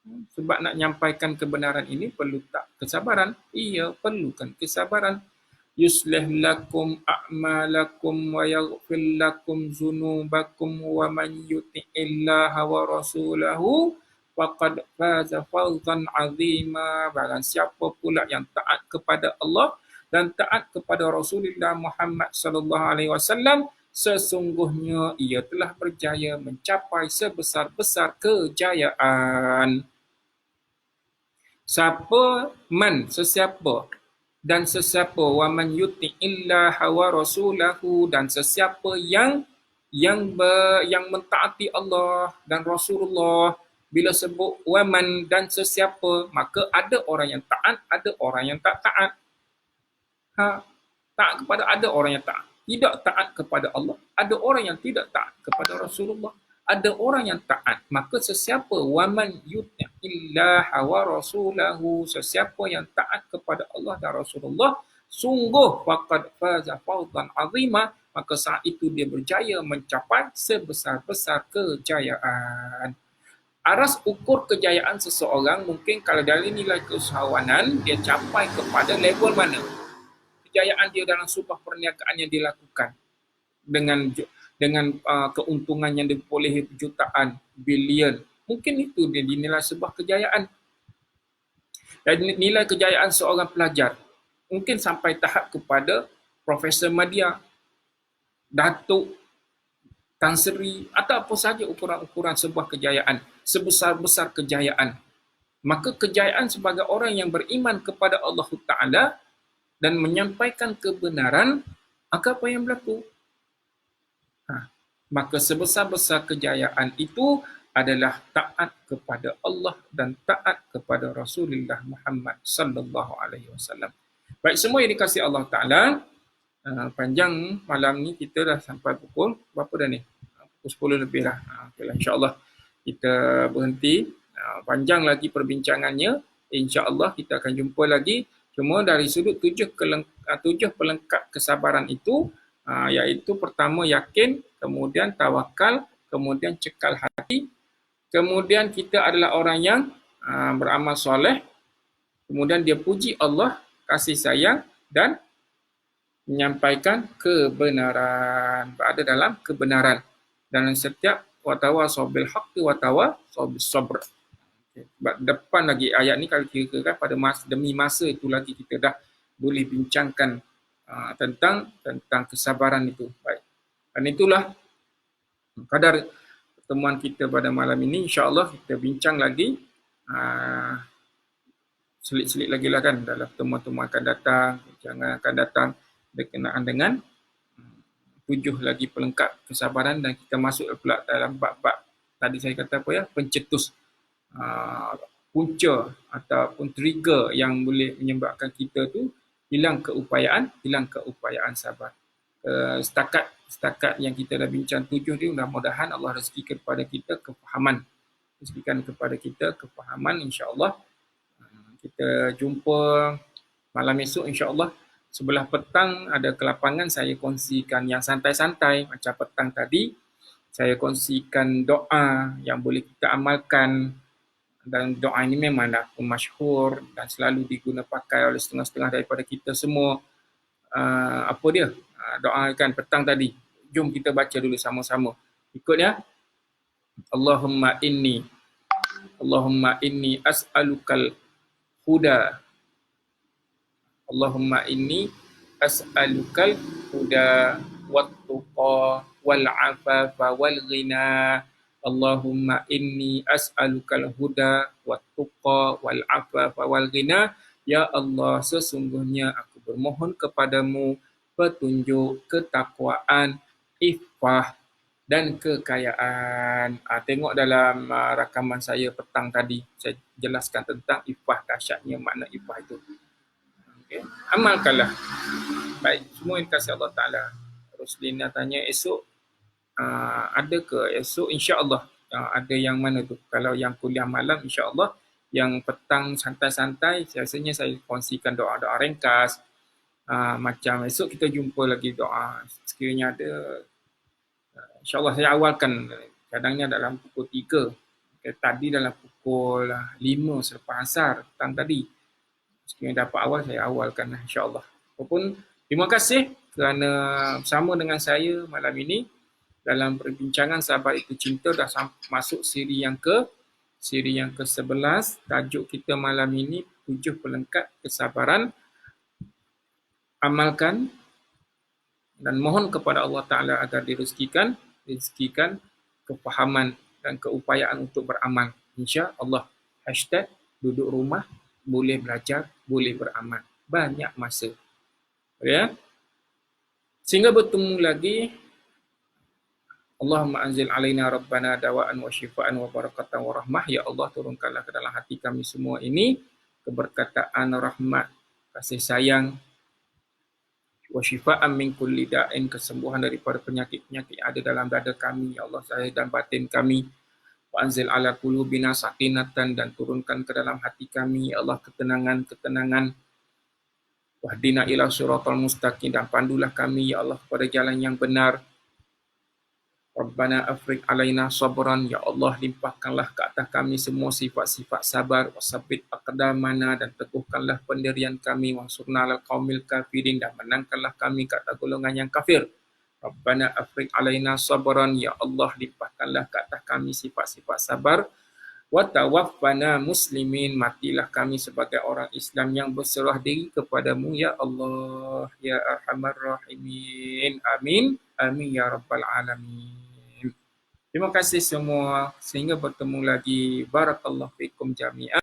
Sebab nak nyampaikan kebenaran ini perlu tak kesabaran? Iya, perlukan kesabaran. Yuslih lakum a'malakum wa yaghfir lakum zunubakum wa man yuti'illaha wa rasulahu faqad faza fawzan 'azima. Barang siapa pula yang taat kepada Allah dan taat kepada Rasulullah Muhammad sallallahu alaihi wasallam, sesungguhnya ia telah berjaya mencapai sebesar-besar kejayaan. Sesiapa dan sesiapa wa man yuti'illaha wa rasulahu, dan sesiapa yang mentaati Allah dan Rasulullah. Bila sebut waman dan sesiapa, maka ada orang yang taat, ada orang yang tak taat. Taat kepada ada orang yang taat. Tidak taat kepada Allah, ada orang yang tidak taat kepada Rasulullah. Ada orang yang taat, maka sesiapa waman yuti'illaha wa rasulahu, sesiapa yang taat kepada Allah dan Rasulullah, sungguh faqad faza fawzan 'azima, maka saat itu dia berjaya mencapai sebesar-besar kejayaan. Aras ukur kejayaan seseorang mungkin kalau dari nilai keusahawanan dia capai kepada level mana. Kejayaan dia dalam sebuah perniagaan yang dilakukan dengan keuntungan yang diperolehi jutaan, bilion. Mungkin itu dia dinilai sebuah kejayaan. Dan nilai kejayaan seorang pelajar mungkin sampai tahap kepada Profesor Madya, Datuk, Tan Sri, atau apa saja ukuran-ukuran sebuah kejayaan, sebesar-besar kejayaan. Maka kejayaan sebagai orang yang beriman kepada Allah Ta'ala dan menyampaikan kebenaran, maka apa yang berlaku? Maka sebesar-besar kejayaan itu adalah taat kepada Allah dan taat kepada Rasulullah Muhammad sallallahu alaihi wasallam. Baik, semua yang dikasihi Allah Taala, panjang malam ni kita dah sampai pukul berapa dah ni? Pukul 10 lebih lah. Okeylah, insya-Allah kita berhenti. Panjang lagi perbincangannya. Insya-Allah kita akan jumpa lagi. Cuma dari sudut tujuh pelengkap kesabaran itu, iaitu pertama yakin, kemudian tawakal, kemudian cekal hati, kemudian kita adalah orang yang beramal soleh, kemudian dia puji Allah, kasih sayang dan menyampaikan kebenaran, berada dalam kebenaran, dan setiap watawasaw bil haqqi watawasaw bis sabr. Depan lagi ayat ni kalau kira-kira pada demi masa itu lagi kita dah boleh bincangkan tentang kesabaran itu. Baik. Dan itulah kadar pertemuan kita pada malam ini. InsyaAllah kita bincang lagi selit-selit lagi lah kan dalam pertemuan-pertemuan akan datang, bincangan akan datang berkenaan dengan 7 lagi pelengkap kesabaran, dan kita masuk pula dalam bab-bab tadi saya kata apa ya, pencetus punca ataupun trigger yang boleh menyebabkan kita tu hilang keupayaan sabar. Setakat yang kita dah bincang 7 ni, mudah-mudahan Allah rezekikan kepada kita kefahaman. InsyaAllah. Kita jumpa malam esok insyaAllah. Sebelah petang ada kelapangan, saya kongsikan yang santai-santai macam petang tadi. Saya kongsikan doa yang boleh kita amalkan. Dan doa ini memang dah masyhur dan selalu diguna pakai oleh setengah-setengah daripada kita semua. Apa dia? Doa kan petang tadi. Jom kita baca dulu sama-sama. Ikut ya. Allahumma inni as'alukal huda. Allahumma inni as'alukal huda wat tuqa wal afafa wal ghina. Allahumma inni as'alukal huda wat tuqa wal afafa wal ghina. Ya Allah, sesungguhnya aku bermohon kepadamu petunjuk, ketakwaan, iffah dan kekayaan. Tengok dalam rakaman saya petang tadi, saya jelaskan tentang iffah, dahsyatnya makna iffah itu. Okay. Amalkanlah. Baik, semua yang kasih Allah Ta'ala. Roslina tanya esok, ada ke esok? InsyaAllah. Ada yang mana tu? Kalau yang kuliah malam, insyaAllah. Yang petang santai-santai, biasanya saya kongsikan doa-doa ringkas. Macam esok kita jumpa lagi doa. Sekiranya ada, insyaAllah saya awalkan. Kadangnya dalam pukul 3. Tadi dalam pukul 5 selepas asar, petang tadi. Sekiranya dapat awal, saya awalkan insyaAllah. Walaupun terima kasih kerana bersama dengan saya malam ini dalam perbincangan Sabar Itu Cinta. Dah masuk siri yang ke-11. Tajuk kita malam ini 7 pelengkap kesabaran. Amalkan dan mohon kepada Allah Ta'ala agar direzekikan kefahaman dan keupayaan untuk beramal. InsyaAllah. Hashtag duduk rumah, boleh belajar, boleh beramal. Banyak masa. Ya. Sehingga bertemu lagi. Allahumma anzil alaina rabbana dawaan wa syifaan wa barakatan wa rahmah. Ya Allah, turunkanlah ke dalam hati kami semua ini keberkataan, rahmat, kasih sayang, wa syifaan min kulli da'in, kesembuhan daripada penyakit-penyakit ada dalam dada kami. Ya Allah, zahir dan batin kami. Wa anzil ala qulubina sakinatan, dan turunkan ke dalam hati kami ya Allah ketenangan. Wahdina ila siratal mustaqim, dan pandulah kami ya Allah kepada jalan yang benar. Rabbana afriq alaina sabran, ya Allah limpahkanlah ke atas kami semua sifat-sifat sabar. Wasabbit aqdamana, dan teguhkanlah pendirian kami. Wansurna alal qaumil kafirin, dan menangkanlah kami ke atas golongan yang kafir. Rabbana afriq alaina sabran, ya Allah limpahkanlah ke atas kami sifat-sifat sabar. Wa tawaffana muslimin, matilah kami sebagai orang Islam yang berserah diri kepadamu ya Allah ya arhamar rahimin. Amin amin ya rabbal alamin. Terima kasih semua, sehingga bertemu lagi. Barakallahu fikum jami'an.